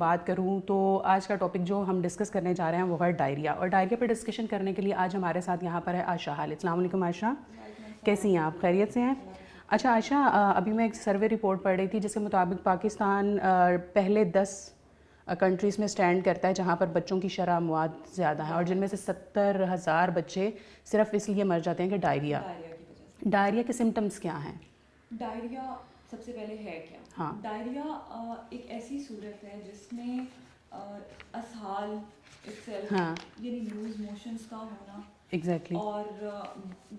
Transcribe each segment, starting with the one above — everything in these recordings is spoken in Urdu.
بات کروں تو آج کا ٹاپک جو ہم ڈسکس کرنے جا رہے ہیں وہ ہے ڈائریا، اور ڈائریا پہ ڈسکشن کرنے کے لیے آج ہمارے ساتھ یہاں پر ہے عائشہ حال۔ السلام علیکم عائشہ، کیسی ہیں آپ؟ خیریت سے ہیں؟ اچھا عائشہ، ابھی میں ایک سروے رپورٹ پڑھ رہی تھی جس کے مطابق پاکستان پہلے 10 کنٹریز میں سٹینڈ کرتا ہے جہاں پر بچوں کی شرح اموات زیادہ ہیں، اور جن میں سے 70,000 بچے صرف اس لیے مر جاتے ہیں کہ ڈائریا کے سمٹمز کیا ہیں؟ ڈائریا سب سے پہلے ہے کیا؟ ہاں، ڈائریا ایک ایسی صورت ہے جس میں اسہال itself، یعنی لوز موشنز کا ہونا، ایگزیکٹلی، اور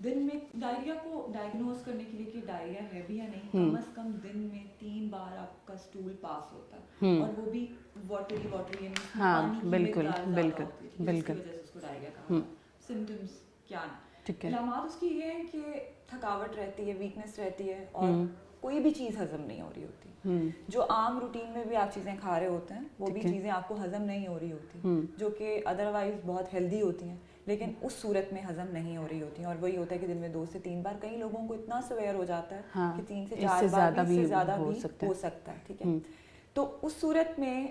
دن میں ڈائریا کو ڈائگنوز کرنے کے لیے کہ ڈائریا ہے بھی یا نہیں، کم از کم دن میں 3 بار آپ کا اسٹول پاس ہوتا ہے، اور وہ بھی واٹری یعنی پانی کی مقدار زیادہ ہوتی ہے، جس کی وجہ سے اس کو ڈائریا کہا جاتا ہے۔ سمٹمز کیا ہیں؟ علامات اس کی یہ ہیں کہ تھکاوٹ رہتی ہے، ویکنیس رہتی ہے، اور کوئی بھی چیز ہضم نہیں ہو رہی ہوتی۔ جو عام روٹین میں بھی آپ چیزیں کھا رہے ہوتے ہیں وہ بھی چیزیں آپ کو ہضم نہیں ہو رہی ہوتی، جو کہ ادروائز بہت ہیلدی ہوتی ہیں، لیکن اس صورت میں ہضم نہیں ہو رہی ہوتی ہیں، اور وہی ہوتا ہے کہ دن میں 2 سے 3 بار، کئی لوگوں کو اتنا سویئر ہو جاتا ہے کہ 3 سے 4 بار بھی سے زیادہ بھی ہو سکتا ہے، ٹھیک ہے۔ تو اس صورت میں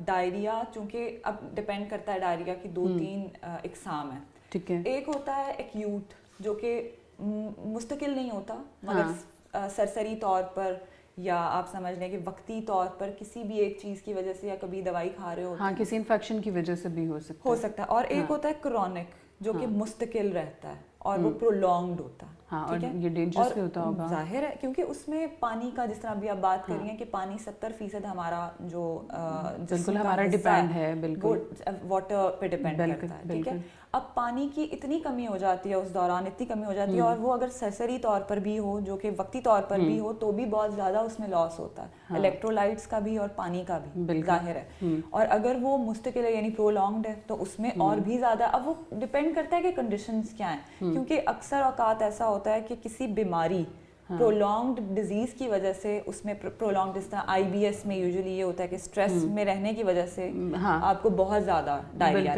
ڈائریا، چونکہ اب ڈپینڈ کرتا ہے، ڈائریا کی 2-3 اقسام ہیں، ٹھیک ہے۔ ایک ہوتا ہے ایکیوٹ، جو کہ مستقل نہیں ہوتا مگر سرسری طور پر، یا آپ سمجھ لیں کہ وقتی طور پر کسی بھی ایک چیز کی وجہ سے، یا کبھی دوائی کھا رہے ہوتے ہیں، کسی انفیکشن کی وجہ سے بھی ہو سکتا ہے۔ اور ایک ہوتا ہے کرونک، جو کہ مستقل رہتا ہے اور وہ پرولونگڈ ہوتا ہے، اور یہ ڈینجرس بھی ہوتا ہوگا، ظاہر ہے، کیونکہ اس میں پانی کا، جس طرح ابھی آپ بات کر رہی ہیں کہ پانی 70% ہمارا جو بالکل ہمارا ڈیپینڈ ہے، بالکل واٹر پہ ڈیپینڈ کرتا ہے، ٹھیک ہے۔ اب پانی کی اتنی کمی ہو جاتی ہے اس دوران، اتنی کمی ہو جاتی ہے، اور وہ اگر سرسری طور پر بھی ہو، جو کہ وقتی طور پر بھی ہو، تو بھی بہت زیادہ اس میں لاس ہوتا ہے، الیکٹرولائٹس کا بھی اور پانی کا بھی، ظاہر ہے۔ اور اگر وہ مستقل ہے یعنی پرولونگڈ ہے تو اس میں اور بھی زیادہ۔ اب وہ ڈپینڈ کرتا ہے کہ کنڈیشنز کیا ہیں، کیونکہ اکثر اوقات ایسا ہوتا ہے کہ کسی بیماری، پرولونگڈ ڈیزیز کی وجہ سے، اس میں پرولونگڈ، جس طرح IBS میں یوزلی یہ ہوتا ہے کہ اسٹریس میں رہنے کی وجہ سے آپ کو بہت زیادہ ڈائریا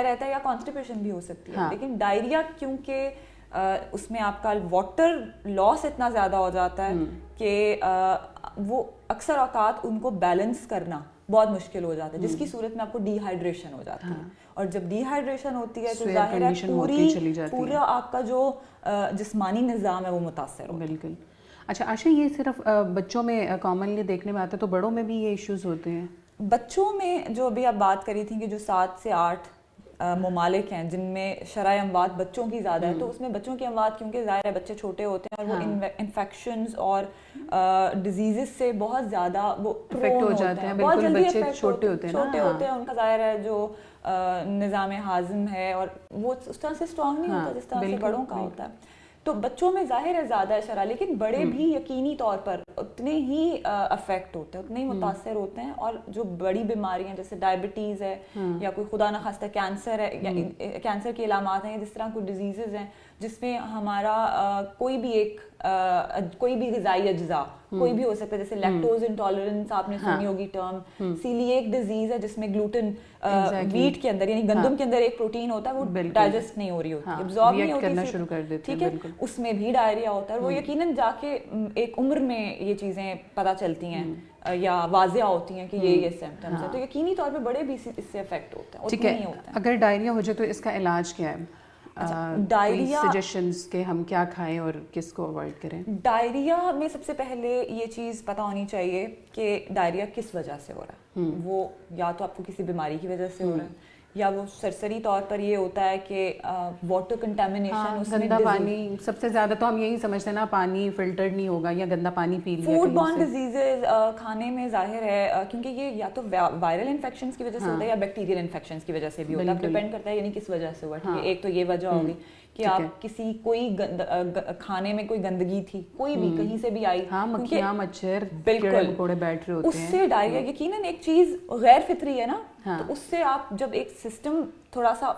رہتا ہے، یا کانسٹیپیشن بھی ہو سکتی ہے، لیکن ڈائریا کیونکہ اس میں آپ کا واٹر لاس اتنا زیادہ ہو جاتا ہے کہ وہ اکثر اوقات ان کو بیلنس کرنا بہت مشکل ہو جاتا ہے، جس کی صورت میں آپ کو ڈی ہائیڈریشن ہو جاتی ہے، اور جب ڈی ہائیڈریشن ہوتی ہے تو ظاہر ہے پورا آپ کا جو جسمانی نظام ہے وہ متاثر ہوتا ہے۔ بالکل۔ اچھا عائشہ، یہ صرف بچوں میں کامنلی دیکھنے میں آتا ہے، تو بڑوں میں بھی یہ ایشوز ہوتے ہیں؟ بچوں میں جو ابھی آپ بات کری تھی کہ جو 7 سے 8 ممالک ہیں جن میں شرح اموات بچوں کی زیادہ ہے، تو اس میں بچوں کی اموات، کیونکہ ظاہر ہے بچے چھوٹے ہوتے ہیں اور وہ انفیکشنز اور ڈیزیزز سے بہت زیادہ وہ افیکٹ ہو جاتے ہیں، بہت جلدی چھوٹے ہوتے ہیں، ان کا ظاہر ہے جو نظام ہاضم ہے اور وہ اس طرح سے اسٹرانگ نہیں ہوتا جس طرح سے بڑوں کا ہوتا ہے۔ تو بچوں میں ظاہر ہے زیادہ شرح، لیکن بڑے بھی یقینی طور پر اتنے ہی افیکٹ ہوتے ہیں، اتنے ہی متاثر ہوتے ہیں، اور جو بڑی بیماریاں جیسے ڈائبٹیز ہے، یا کوئی خدا نخواستہ کینسر ہے، یا کینسر کے علامات ہیں، جس طرح کوئی ڈیزیزز ہیں جس میں ہمارا کوئی بھی غذائی اجزاء کوئی بھی ہو سکتا ہے، جیسے لیکٹوز انٹالرنس، آپ نے سنی ہوگی ٹرم، سیلیک ڈیزیز ہے جس میں گلوٹن ویٹ کے اندر یعنی گندم کے اندر ایک پروٹین ہوتا ہے، وہ ڈائجسٹ نہیں ہو رہی ہوتی، ابزارب نہیں ہوتی، ٹھیک ہے، اس میں بھی ڈائریا ہوتا ہے۔ وہ یقیناً جا کے ایک عمر میں یہ چیزیں پتہ چلتی ہیں یا واضح ہوتی ہیں کہ یہ سمپٹمز ہیں، تو یقینی طور پہ بڑے بھی اس سے افیکٹ ہوتے ہیں، اتنے نہیں ہوتے ہیں۔ اگر ڈائریا ہو جائے تو اس کا علاج کیا ہے؟ ڈائریا سجیشنز کہ ہم کیا کھائیں اور کس کو اوائڈ کریں؟ ڈائریا میں سب سے پہلے یہ چیز پتہ ہونی چاہیے کہ ڈائریا کس وجہ سے ہو رہا ہے۔ وہ یا تو آپ کو کسی بیماری کی وجہ سے ہو رہا ہے، یا وہ سرسری طور پر یہ ہوتا ہے کہ واٹر کنٹامینیشن، اس میں گندا پانی، سب سے زیادہ تو ہم یہی سمجھتے ہیں نا، پانی فلٹرڈ نہیں ہوگا یا گندا پانی پی لیا، فوڈ بورن ڈیزیزز کھانے میں ظاہر ہے، کیونکہ یہ یا تو وائرل انفیکشنز کی وجہ سے ہوتا ہے یا بیکٹیریل انفیکشنز کی وجہ سے بھی ہوتا ہے، ڈپینڈ کرتا ہے یعنی کس وجہ سے ہوا، ٹھیک ہے۔ ایک تو یہ وجہ ہوگی کہ آپ کسی کوئی کھانے میں کوئی گندگی تھی، کوئی بھی کہیں سے بھی آئی، مکھیاں مچھر بالکل مکوڑے بیٹھ رہے ہوتے ہیں، اس سے ڈائریا یقیناً ایک چیز غیر فطری ہے نا، تو اس سے آپ جب ایک سسٹم تھوڑا سا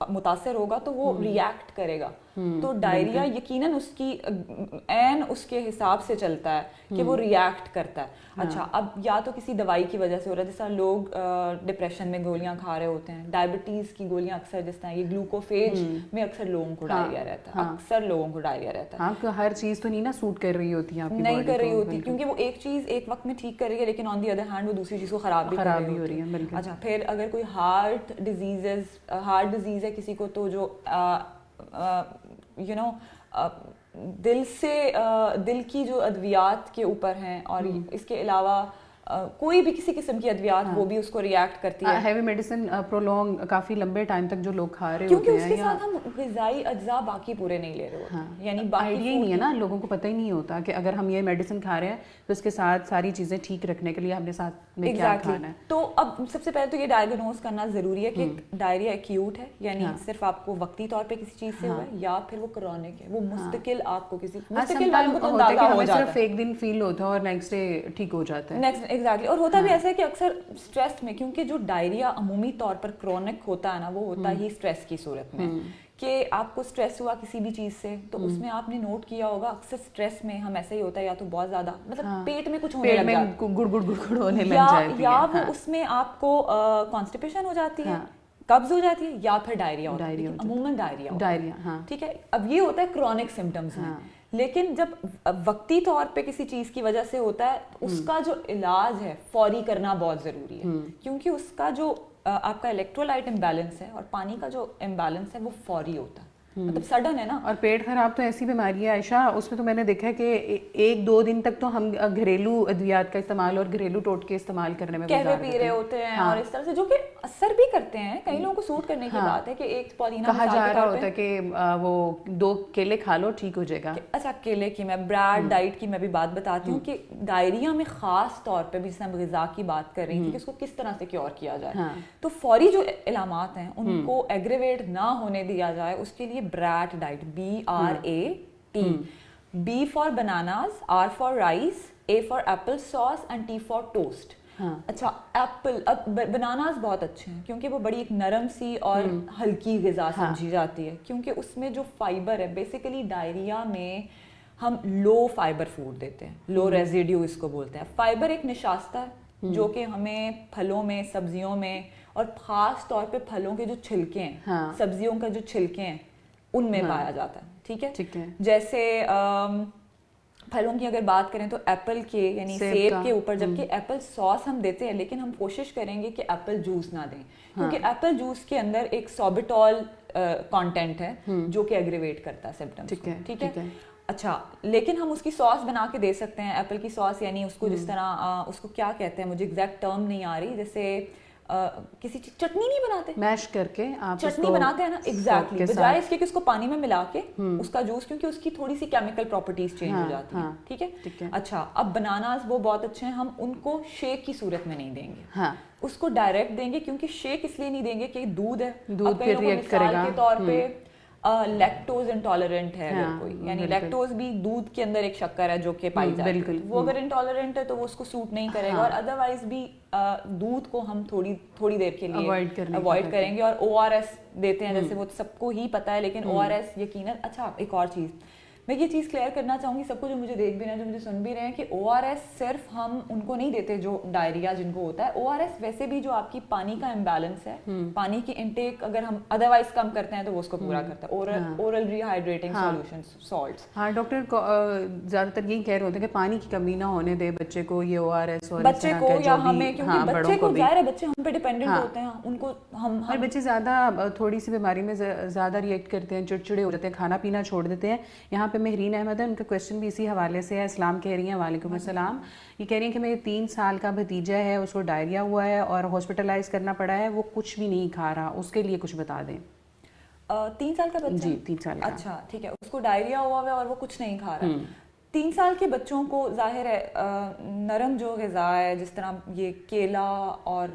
متاثر ہوگا تو وہ ریئیکٹ کرے گا، تو ڈائریا یقیناً اس کی عین اس کے حساب سے چلتا ہے کہ وہ ریئیکٹ کرتا ہے. اچھا اب یا تو کسی دوائی کی وجہ سے ہو رہا ہے, جس طرح لوگ ڈپریشن میں گولیاں کھا رہے ہوتے ہیں, ڈائبٹیز کی گولیاں اکثر, جس طرح یہ گلوکوفیج میں اکثر لوگوں کو ڈائریا رہتا ہے, اکثر لوگوں کو ڈائریا رہتا ہے. ہاں, ہر چیز تو نہیں نا سوٹ کر رہی ہوتی ہے, نہیں کر رہی ہوتی, کیونکہ وہ ایک چیز ایک وقت میں ٹھیک کر رہی ہے لیکن آن دی ادر ہینڈ وہ دوسری چیز کو خراب بھی ہو رہی ہے. اچھا پھر اگر کوئی ہارٹ ڈیزیز ہے کسی کو, تو جو یو نو دل کی جو ادویات کے اوپر ہیں, اور اس کے علاوہ کوئی بھی کسی قسم کی ادویات وہ بھی اس کو ریئیکٹ کرتی ہے. ہیوی میڈیسن پرولونگ کافی لمبے ٹائم تک جو لوگ کھا رہے ہوتے ہیں, کیونکہ اس کے یا ساتھ ہم غذائی اجزاء باقی پورے نہیں لے رہے ہوتے, یعنی آئیڈیا ہی نہیں ہے نا, لوگوں کو پتہ ہی نہیں ہوتا کہ اگر ہم یہ میڈیسن کھا رہے ہیں تو اس کے ساتھ ساری چیزیں ٹھیک رکھنے کے لیے ہم نے ساتھ میں کیا کھانا ہے. تو اب سب سے پہلے تو یہ ڈائگنوز کرنا ضروری ہے کہ ڈائریا ایکیوٹ ہے, یعنی صرف آپ کو وقتی طور پہ کسی چیز سے ہوا ہے, یا پھر وہ کرونک ہے, وہ مستقل آپ کو کسی مستقل والوں کو تو اندازہ ہو جاتا ہے, صرف ایک دن فیل ہوتا ہے اور نیکسٹ ڈے ٹھیک ہو جاتا ہے. ایگزیکٹلی. اور ہوتا بھی ایسا ہے کہ اکثر اسٹریس میں, کیونکہ جو ڈائریا عمومی طور پر کرونک ہوتا ہے نا, وہ ہوتا ہی اسٹریس کی صورت میں, کہ آپ کو اسٹریس ہوا کسی بھی چیز سے, تو اس میں آپ نے نوٹ کیا ہوگا اکثر اسٹریس میں ہم ایسے ہی ہوتا ہے, یا تو بہت زیادہ مطلب پیٹ میں کچھ ہونے لگ جاتا ہے, گڑ گڑ ہونے لگ جاتی ہے, یا وہ اس میں آپ کو کانسٹیپیشن ہو جاتی ہے, قبض ہو جاتی ہے, یا پھر ڈائریا ہوتا ہے. عموماً ڈائریا, ٹھیک ہے. اب یہ ہوتا ہے کرونک سمٹمز میں, لیکن جب وقتی طور پہ کسی چیز کی وجہ سے ہوتا ہے, اس کا جو علاج ہے فوری کرنا بہت ضروری ہے, کیونکہ اس کا جو آپ کا الیکٹرولائٹ امبیلنس ہے اور پانی کا جو امبیلنس ہے وہ فوری ہوتا ہے, مطلب سڈن ہے نا. اور پیٹ خراب تو ایسی بیماری ہے عائشہ, اس میں تو میں نے دیکھا ہے کہ 1-2 دن تک تو ہم گھریلو ادویات کا استعمال اور گھریلو ٹوٹکے استعمال کرنے میں قہوے پی رہے ہوتے ہیں, اور اس طرح سے, جو کہ اثر بھی کرتے ہیں, کئی لوگوں کو سوٹ کرنے کی بات ہے, کہ ایک پودینہ کہا جا رہا ہوتا ہے کہ وہ 2 کیلے کھا لو ٹھیک ہو جائے گا. اچھا کیلے کی میں بریڈ ڈائٹ کی میں بھی بات بتاتی ہوں, کہ ڈائریا میں خاص طور پہ بھی جس طرح غذا کی بات کر رہی تھی کہ اس کو کس طرح سے کیور کیا جائے, تو فوری جو علامات ہیں ان کو ایگریویٹ نہ ہونے دیا جائے, اس کے لیے BRAT diet, BRAT, B for bananas, R for rice, A for apple sauce and T for toast. اچھا ایپل, اب بناناز بہت اچھے ہیں کیونکہ وہ بڑی ایک نرم سی اور ہلکی غذا سمجھی جاتی ہے, کیونکہ اس میں جو فائبر ہے, بیسیکلی ڈائریا میں ہم لو فائبر فوڈ دیتے ہیں, لو ریزیڈیو اس کو بولتے ہیں. فائبر ایک نشاستہ ہے جو کہ ہمیں پھلوں میں, سبزیوں میں, اور خاص طور پہ پھلوں کے جو چھلکے ہیں, سبزیوں کا جو چھلکے ہیں, ان میں پایا جاتا ہے. ٹھیک ہے, جیسے پھلوں کی اگر بات کریں تو ایپل کے, یعنی سیب کے اوپر, جبکہ ایپل ساس ہم دیتے ہیں, لیکن ہم کوشش کریں گے کہ ایپل جوس نہ دیں, کیونکہ ایپل جوس کے اندر ایک سوبیٹول کانٹینٹ ہے جو کہ ایگریویٹ کرتا ہے سمپٹمز. ٹھیک ہے. اچھا, لیکن ہم اس کی ساس بنا کے دے سکتے ہیں, ایپل کی ساس, یعنی اس کو جس طرح, اس کو کیا کہتے ہیں, مجھے ایگزیکٹ ٹرم نہیں آ رہی, جیسے کسی چٹنی نہیں بناتے, میش کر کے آپ چٹنی بناتے ہیں نا, ایگزیکٹلی, بجائے اس کے کہ اس کو پانی میں ملا کے اس کا جوس, کیونکہ اس کی تھوڑی سی کیمیکل پراپرٹیز چینج ہو جاتی ہیں. ٹھیک ہے. اچھا, اب بناناز وہ بہت اچھے ہیں, ہم ان کو شیک کی صورت میں نہیں دیں گے, اس کو ڈائریکٹ دیں گے, کیونکہ شیک اس لیے نہیں دیں گے کہ دودھ ہے, دودھ پہ ریئیکٹ کرے گا. مثال کے طور پہ لیکٹوز انٹالرنٹ ہے اگر کوئی, یعنی لیکٹوز بھی دودھ کے اندر ایک شکر ہے جو کہ پائی جاتی ہے, وہ اگر انٹالرنٹ ہے تو وہ اس کو سوٹ نہیں کرے گا, اور ادروائز بھی دودھ کو ہم تھوڑی دیر کے لیے اوائڈ کریں گے, اور ORS دیتے ہیں, جیسے وہ سب کو ہی پتہ ہے, لیکن ORS یقیناً. اچھا ایک اور چیز میں یہ چیز کلیئر کرنا چاہوں گی سب کو جو مجھے دیکھ بھی رہے ہیں, جو مجھے سن بھی رہے ہیں, کہ ORS صرف ہم ان کو نہیں دیتے جو ڈائریا جن کو ہوتا ہے. ORS ویسے بھی جو آپ کی پانی کا امبیلنس ہے, پانی کی انٹیک اگر ہم ادروائز کم کرتے ہیں تو وہ اس کو پورا کرتا ہے, اورل ری ہائیڈریٹنگ سولوشنز, سالٹس. ہاں ڈاکٹر زیادہ تر یہی کہہ رہے ہوتے ہیں کہ پانی کی کمی نہ ہونے دے بچے کو, یہ ORS اور بچے کو یا ہمیں, کیونکہ بچے کو ظاہر ہے بچے ہم پہ ڈیپینڈنٹ ہوتے ہیں, ان کو ہم, اور بچے زیادہ تھوڑی سی بیماری میں زیادہ ریئیکٹ کرتے ہیں, چڑچڑے ہو جاتے ہیں, کھانا پینا چھوڑ دیتے ہیں. یہاں پہ مہرین احمد ہے, ان کا کویشچن بھی اسی حوالے سے ہے. اسلام کہہ رہی ہیں, وعلیکم السلام. یہ کہہ رہی ہیں کہ میرے 3 سال کا بھتیجا ہے, اس کو ڈائریا ہوا ہے اور ہاسپٹلائز کرنا پڑا ہے, وہ کچھ بھی نہیں کھا رہا, اس کے لیے کچھ بتا دیں. 3 سال کا بچہ؟ جی 3 سال کا. اچھا ٹھیک ہے, اس کو ڈائریا ہوا ہے اور وہ کچھ نہیں کھا رہا. 3 سال کے بچوں کو ظاہر ہے نرم جو غذا ہے, جس طرح یہ کیلا اور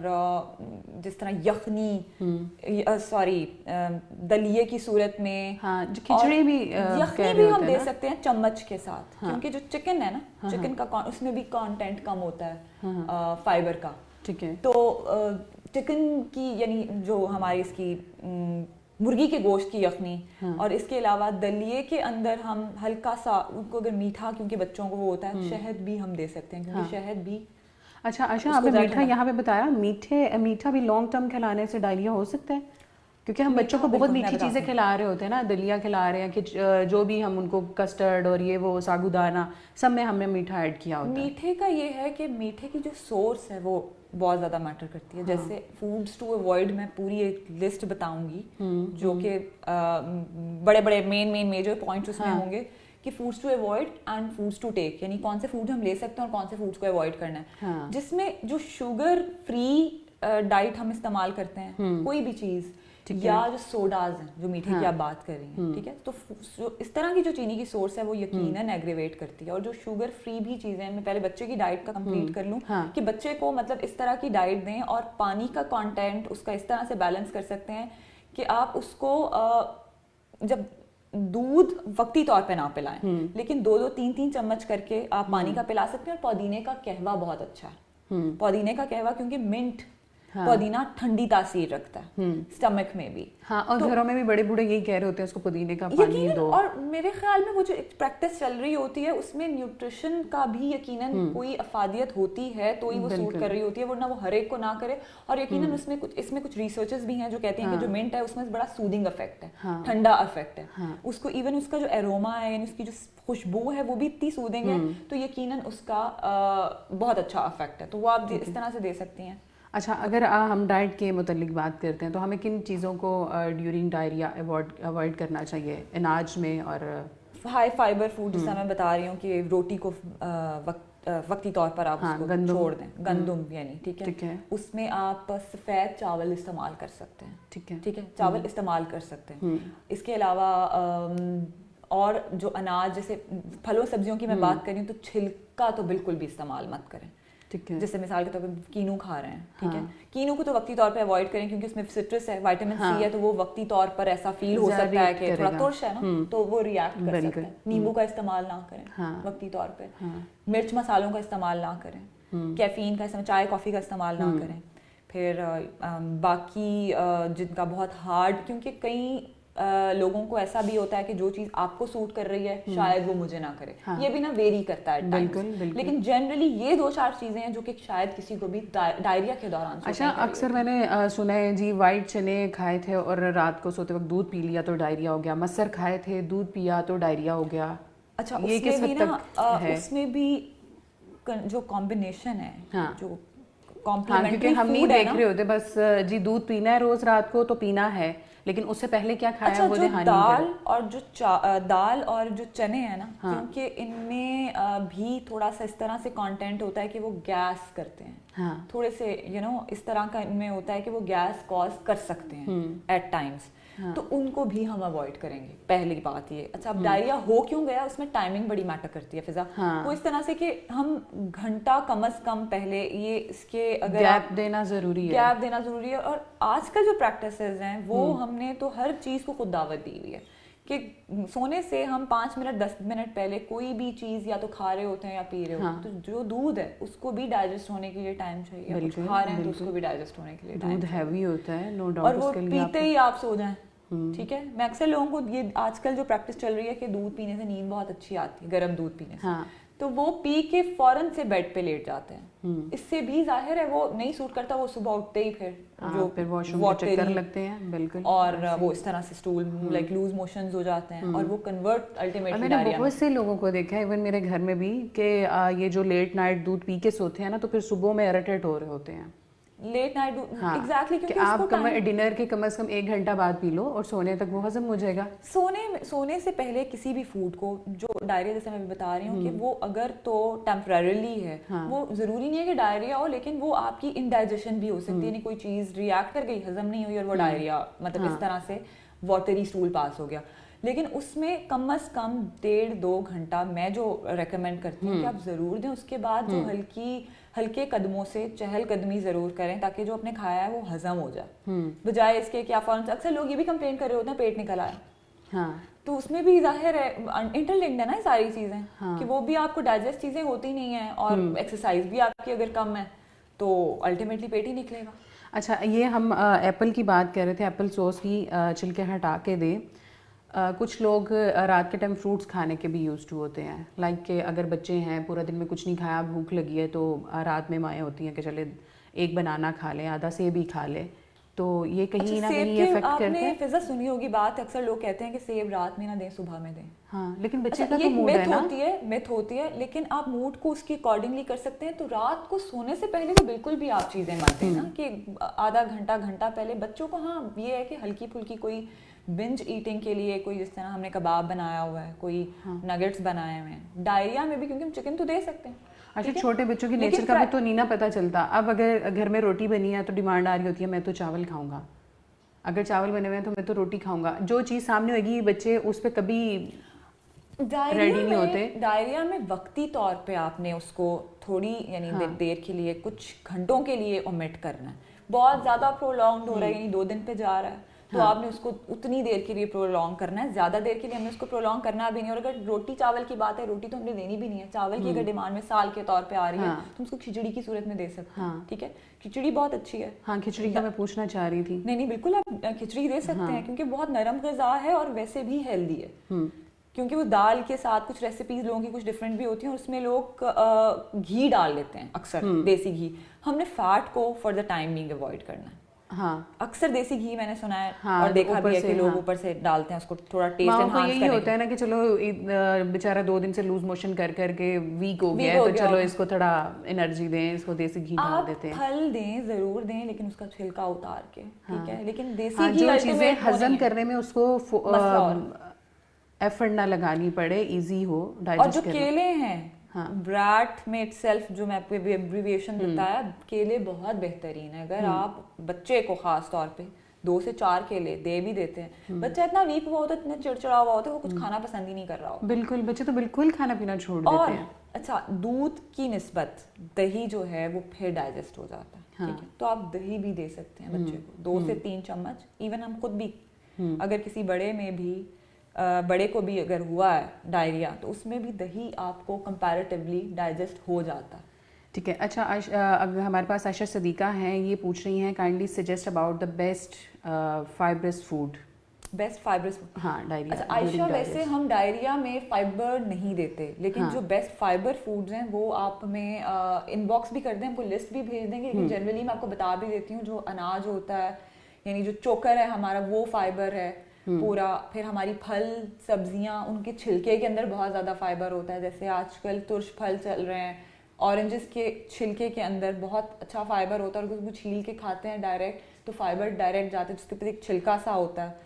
جس طرح یخنی, دلیے کی صورت میں, کھچڑی بھی, یخنی بھی ہم دے سکتے ہیں چمچ کے ساتھ, کیونکہ جو چکن ہے نا, چکن کا اس میں بھی کانٹینٹ کم ہوتا ہے فائبر کا. ٹھیک ہے. تو چکن کی, یعنی جو ہماری اس کی مرغی کے گوشت کی یخنی, اور اس کے علاوہ دلیے کے اندر ہم ہلکا سا ان کو اگر میٹھا, کیونکہ بچوں کو وہ ہوتا ہے, شہد بھی ہم دے سکتے ہیں کیونکہ شہد بھی. اچھا آپ نے میٹھا یہاں پہ بتایا, میٹھا بھی لانگ ٹرم کھلانے سے ڈائریا ہو سکتا ہے؟ کیونکہ ہم بچوں کو بہت میٹھی چیزیں کھلا رہے ہوتے ہیں نا, دلیا کھلا رہے ہیں کہ جو بھی ہم ان کو کسٹرڈ اور یہ وہ ساگودانہ سب میں ہم نے میٹھا ایڈ کیا ہوتا ہے. میٹھے کا یہ ہے کہ میٹھے کی جو سورس ہے وہ بہت زیادہ میٹر کرتی ہے. جیسے فوڈس ٹو اوائڈ میں پوری ایک لسٹ بتاؤں گی جو کہ بڑے بڑے مین میجر پوائنٹس اس میں ہوں گے کہ foods to avoid and foods to take, یعنی کون سے فوڈ ہم لے سکتے ہیں اور کون سے فوڈس کو اوائڈ کرنا ہے. جس میں جو شوگر فری ڈائٹ ہم استعمال کرتے ہیں, کوئی بھی چیز, یا جو سوڈاز ہیں جو میٹھے کی آپ بات کر رہی ہیں, ٹھیک ہے, تو اس طرح کی جو چینی کی سورس ہے وہ یقیناً ایگریویٹ کرتی ہے. اور جو شوگر فری بھی چیزیں ہیں, میں پہلے بچے کی ڈائٹ کا کمپلیٹ کر لوں کہ بچے کو مطلب اس طرح کی ڈائٹ دیں اور پانی کا کانٹینٹ اس کا اس طرح سے بیلنس کر سکتے ہیں کہ آپ اس کو جب دودھ وقتی طور پہ نہ پلائیں, لیکن 2-3 چمچ کر کے آپ پانی کا پلا سکتے ہیں. اور پودینے کا قہوہ بہت اچھا ہے, پودینے کا قہوہ, کیونکہ منٹ پودینہ ٹھنڈی تاثیر رکھتا ہے اسٹمک میں بھی. ہاں, اور گھروں میں بھی بڑے بوڑھے یہی کہہ رہے ہوتے ہیں اس کو پودینے کا پانی دو. اور میرے خیال میں وہ جو پریکٹس چل رہی ہوتی ہے اس میں نیوٹریشن کا بھی یقیناً کوئی افادیت ہوتی ہے تو ہی وہ سوٹ کر رہی ہوتی ہے, ورنہ وہ ہر ایک کو نہ کرے. اور یقیناً اس میں کچھ ریسرچز بھی ہیں جو کہتے ہیں کہ جو منٹ ہے اس میں بڑا سودنگ افیکٹ ہے, ٹھنڈا افیکٹ ہے اس کو, ایون اس کا جو ایروما ہے یعنی اس کی جو خوشبو ہے وہ بھی اتنی سودنگ ہے, تو یقیناً اس کا بہت اچھا افیکٹ ہے. تو وہ آپ اس طرح سے دے سکتی ہیں. اچھا, اگر ہم ڈائٹ کے متعلق بات کرتے ہیں تو ہمیں کن چیزوں کو ڈیورنگ ڈائریا اوائڈ کرنا چاہیے اناج میں؟ اور ہائی فائبر فوڈ جیسا میں بتا رہی ہوں کہ روٹی کو وقتی طور پر آپ اس کو چھوڑ دیں, گندم یعنی, ٹھیک ہے, اس میں آپ سفید چاول استعمال کر سکتے ہیں. ٹھیک ہے, چاول استعمال کر سکتے ہیں. اس کے علاوہ اور جو اناج جیسے پھلوں سبزیوں کی میں بات کر رہی ہوں تو چھلکا تو بالکل بھی استعمال مت کریں. جیسے مثال کے طور پہ کینو کھا رہے ہیں, ٹھیک ہے, کینو کو تو وقتی طور پہ اوائڈ کریں کیونکہ اس میں سٹرس ہے, وائٹامن سی ہے, تو وہ وقتی طور پر ایسا فیل ہو سکتا ہے کہ تھوڑا ترش ہے نا, تو وہ ریئیکٹ کر سکتا ہے. نیمبو کا استعمال نہ کریں وقتی طور پہ, مرچ مسالوں کا استعمال نہ کریں, کیفین کا استعمال, چائے کافی کا استعمال نہ کریں. پھر باقی جن کا بہت ہارڈ, کیونکہ کئی لوگوں کو ایسا بھی ہوتا ہے کہ جو چیز آپ کو سوٹ کر رہی ہے شاید وہ مجھے نہ کرے, یہ بھی نا ویری کرتا ہے ٹائمز, لیکن جنرلی یہ 2-4 چیزیں ہیں جو کہ شاید کسی کو بھی ڈائریا کے دوران. اچھا, اکثر میں نے سنا ہے جی وائٹ چنے کھائے تھے اور رات کو سوتے وقت دودھ پی لیا تو ڈائریا ہو گیا, مسر کھائے تھے دودھ پیا تو ڈائریا ہو گیا. اچھا, یہ کس حد تک ہے؟ اس میں بھی جو کمبینیشن ہے, جو کیونکہ ہم نہیں دیکھ رہے ہوتے بس جی دودھ پینا ہے روز رات کو تو پینا ہے, لیکن اس سے پہلے کیا کھایا وہ دال اور جو چنے ہیں نا, کیونکہ ان میں بھی تھوڑا سا اس طرح سے کانٹینٹ ہوتا ہے کہ وہ گیس کرتے ہیں, تھوڑے سے اس طرح کا ان میں ہوتا ہے کہ وہ گیس کاز کر سکتے ہیں ایٹ ٹائمز, تو ان کو بھی ہم اوائڈ کریں گے. پہلی بات یہ. اچھا, اب ڈائریا ہو کیوں گیا, اس میں ٹائمنگ بڑی میٹر کرتی ہے فضا. وہ اس طرح سے کہ ہم گھنٹہ کم از کم پہلے یہ اس کے اگر گیپ دینا ضروری ہے. اور آج کل جو پریکٹسز ہیں وہ ہم نے تو ہر چیز کو خود دعوت دی ہوئی ہے کہ سونے سے ہم 5 منٹ 10 منٹ پہلے کوئی بھی چیز یا تو کھا رہے ہوتے ہیں یا پی رہے ہوتے ہیں, تو جو دودھ ہے اس کو بھی ڈائجسٹ ہونے کے لیے ٹائم چاہیے, کچھ کھا رہے ہیں تو اس کو بھی ڈائجسٹ ہونے کے لیے ٹائم, دودھ ہیوی ہوتا ہے نو ڈاؤٹ, اور وہ پیتے ہی آپ سو جائیں. ٹھیک ہے, میں اکثر لوگوں کو یہ آج کل جو پریکٹس چل رہی ہے کہ دودھ پینے سے نیند بہت اچھی آتی ہے, گرم دودھ پینے سے, تو وہ پی کے فوراً سے بیڈ پہ لیٹ جاتے ہیں. اس سے بھی ظاہر ہے وہ نہیں سوٹ کرتا, وہ صبح اٹھتے ہی پھر واش روم کے چکر لگتے ہیں, بالکل, اور وہ اس طرح سے اسٹول لائک لوز موشنز ہو جاتے ہیں, اور وہ کنورٹ الٹیمیٹلی. میں نے بہت سے لوگوں کو دیکھا ہے ایون میرے گھر میں بھی کہ یہ جو لیٹ نائٹ دودھ پی کے سوتے ہیں نا تو پھر صبح میں اریٹیٹ ہو رہے ہوتے ہیں. لیٹ نائٹ ایگزیکٹلی, کیونکہ آپ ڈنر کے کم از کم 1 گھنٹہ بعد پی لو اور سونے تک وہ ہضم ہو جائے گا. سونے سے پہلے کسی بھی فوڈ کو, جو ڈائریا جیسے میں بتا رہی ہوں کہ وہ اگر تو ٹیمپرریلی ہے, وہ ضروری نہیں ہے کہ ڈائریا ہو, لیکن وہ آپ کی انڈائجیشن بھی ہو سکتی ہے, یعنی کوئی چیز ریئیکٹ کر گئی, ہضم نہیں ہوئی اور وہ ڈائریا مطلب اس طرح سے واٹری اسٹول پاس ہو گیا. لیکن اس میں کم از کم 1.5-2 گھنٹہ میں جو ریکمینڈ کرتی ہوں کہ آپ ضرور دیں. اس کے بعد جو ہلکے قدموں سے چہل قدمی ضرور کریں تاکہ جو آپ نے کھایا ہے وہ ہضم ہو جائے, بجائے اس کے کہ آپ فوراً, اکثر لوگ یہ بھی کمپلین کر رہے ہوتے ہیں پیٹ نکل آیا, تو اس میں بھی ظاہر ہے انٹر لنکڈ ہے نا یہ ساری چیزیں, کہ وہ بھی آپ کو ڈائجسٹ چیزیں ہوتی نہیں ہیں, اور ایکسرسائز بھی آپ کی اگر کم ہے تو الٹیمیٹلی پیٹ ہی نکلے گا. اچھا یہ ہم ایپل کی بات کر رہے تھے, ایپل سوس کی چھلکے ہٹا کے دیں. کچھ لوگ رات کے ٹائم فروٹس کھانے کے بھی یوز ٹو ہوتے ہیں, لائک کہ اگر بچے ہیں پورا دن میں کچھ نہیں کھایا, بھوک لگی ہے, تو رات میں مائیں ہوتی ہیں کہ چلے ایک بنانا کھا لیں, آدھا سیب بھی کھا لیں, تو یہ کہیں نہ کہیں افیکٹ کرتے ہیں. آپ نے فضا سنی ہوگی بات, اکثر لوگ کہتے ہیں کہ سیب رات میں نہ دیں صبح میں دیں. ہاں لیکن بچے کا تو موڈ ہے نا, میتھ ہوتی ہے, لیکن آپ موڈ کو اس کی اکارڈنگلی کر سکتے ہیں. تو رات کو سونے سے پہلے تو بالکل بھی آپ چیزیں مت دیں نا, کہ آدھا گھنٹہ پہلے بچوں کو. ہاں یہ ہے کہ ہلکی پھلکی کوئی بنج ایٹنگ کے لیے, کوئی جس طرح ہم نے کباب بنایا ہوا ہے, کوئی نگٹس بنائے ہوئے ہیں. ڈائریا میں بھی کیونکہ ہم چکن تو دے سکتے ہیں. اچھا چھوٹے بچوں کی نیچر کا بھی تو نہیں نا پتہ چلتا. اب اگر گھر میں روٹی بنی ہے تو ڈیمانڈ آ رہی ہوتی ہے میں تو چاول کھاؤں گا, اگر چاول بنے ہوئے ہیں تو میں تو روٹی کھاؤں گا. جو چیز سامنے ہوئے گی بچے اس پہ کبھی ریڈی نہیں ہوتے. ڈائریا میں وقتی طور پہ آپ نے اس کو تھوڑی یعنی دیر کے لیے, کچھ گھنٹوں کے لیے اومٹ کرنا ہے. بہت زیادہ پرولونگڈ ہو رہا ہے یعنی 2 دن پہ جا رہا ہے, تو آپ نے اس کو اتنی دیر کے لیے پرولونگ کرنا ہے. زیادہ دیر کے لیے ہم نے اس کو پرولونگ کرنا بھی نہیں. اور اگر روٹی چاول کی بات ہے, روٹی تو ہم نے دینی بھی نہیں ہے. چاول کی اگر ڈیمانڈ میں سال کے طور پہ آ رہی ہے تو اس کو کھچڑی کی صورت میں دے سکتے ہیں. ٹھیک ہے, کھچڑی بہت اچھی ہے. ہاں کھچڑی کا میں پوچھنا چاہ رہی تھی. نہیں بالکل آپ کھچڑی دے سکتے ہیں, کیونکہ بہت نرم غذا ہے اور ویسے بھی ہیلدی ہے. کیونکہ وہ دال کے ساتھ کچھ ریسیپیز لوگوں کی کچھ ڈفرینٹ بھی ہوتی ہیں, اور اس میں لوگ گھی ڈال لیتے ہیں اکثر, دیسی گھی. ہم نے فیٹ کو for the time being avoid کرنا ہے. ہاں اکثر دیسی گھی میں نے سنا ہے اور دیکھا بھی ہے کہ لوگ اوپر سے ڈالتے ہیں اس کو تھوڑا ٹیسٹ انہانس کرنے. یہی ہوتا ہے نا کہ چلو بیچارہ 2 دن سے لوز موشن کر کے ویک ہو گیا ہے, تو چلو اس کو تھوڑا انرجی دیں, اس کو دیسی گھی ڈال دیتے ہیں. پھل دیں ضرور دیں, لیکن اس کا چھلکا اتار کے. ٹھیک ہے, لیکن دیسی گھی جو چیزیں ہضم کرنے میں اس کو ایفرٹ نہ لگانی پڑے, ایزی ہو ڈائجسٹ. اور جو کیلے ہیں بریٹ میں اٹ سیلف, جو میں آپ کو ایبریویشن بتایا, کیلے بہت بہترین ہے. اگر آپ بچے کو خاص طور پہ 2 سے 4 کیلے دے بھی دیتے ہیں, بچہ اتنا ویک ہوا ہوتا ہے, اتنا چڑچڑا ہوا ہوتا ہے, وہ کچھ کھانا پسند ہی نہیں کر رہا ہوتا. بالکل, بچے تو بالکل کھانا پینا چھوڑ دیتے ہیں. اچھا دودھ کی نسبت دہی جو ہے وہ پھر ڈائجسٹ ہو جاتا ہے. ٹھیک ہے, تو آپ دہی بھی دے سکتے ہیں بچے کو 2 سے 3 چمچ. ایون ہم خود بھی اگر کسی بڑے کو بھی اگر ہوا ہے ڈائریا, تو اس میں بھی دہی آپ کو کمپیریٹیولی ڈائجسٹ ہو جاتا ہے. ٹھیک ہے. اچھا اگر ہمارے پاس عائشہ صدیقہ ہیں, یہ پوچھ رہی ہیں kindly suggest about the best fibres food. Best fibres food. ہاں ڈائریا. اچھا عائشہ ویسے ہم ڈائریا میں فائبر نہیں دیتے, لیکن جو بیسٹ فائبر فوڈز ہیں وہ آپ ہمیں ان باکس بھی کر دیں, ہم کو لسٹ بھی بھیج دیں گے. لیکن جنرلی میں آپ کو بتا بھی دیتی ہوں, جو اناج ہوتا ہے یعنی جو چوکر ہے ہمارا, وہ فائبر ہے پورا. پھر ہماری پھل سبزیاں, ان کے چھلکے کے اندر بہت زیادہ فائبر ہوتا ہے. جیسے آج کل ترش پھل چل رہے ہیں, اورنجز کے چھلکے کے اندر بہت اچھا فائبر ہوتا ہے, اور وہ چھیل کے کھاتے ہیں ڈائریکٹ تو فائبر ڈائریکٹ جاتا ہے. جس کے اوپر ایک چھلکا سا ہوتا ہے,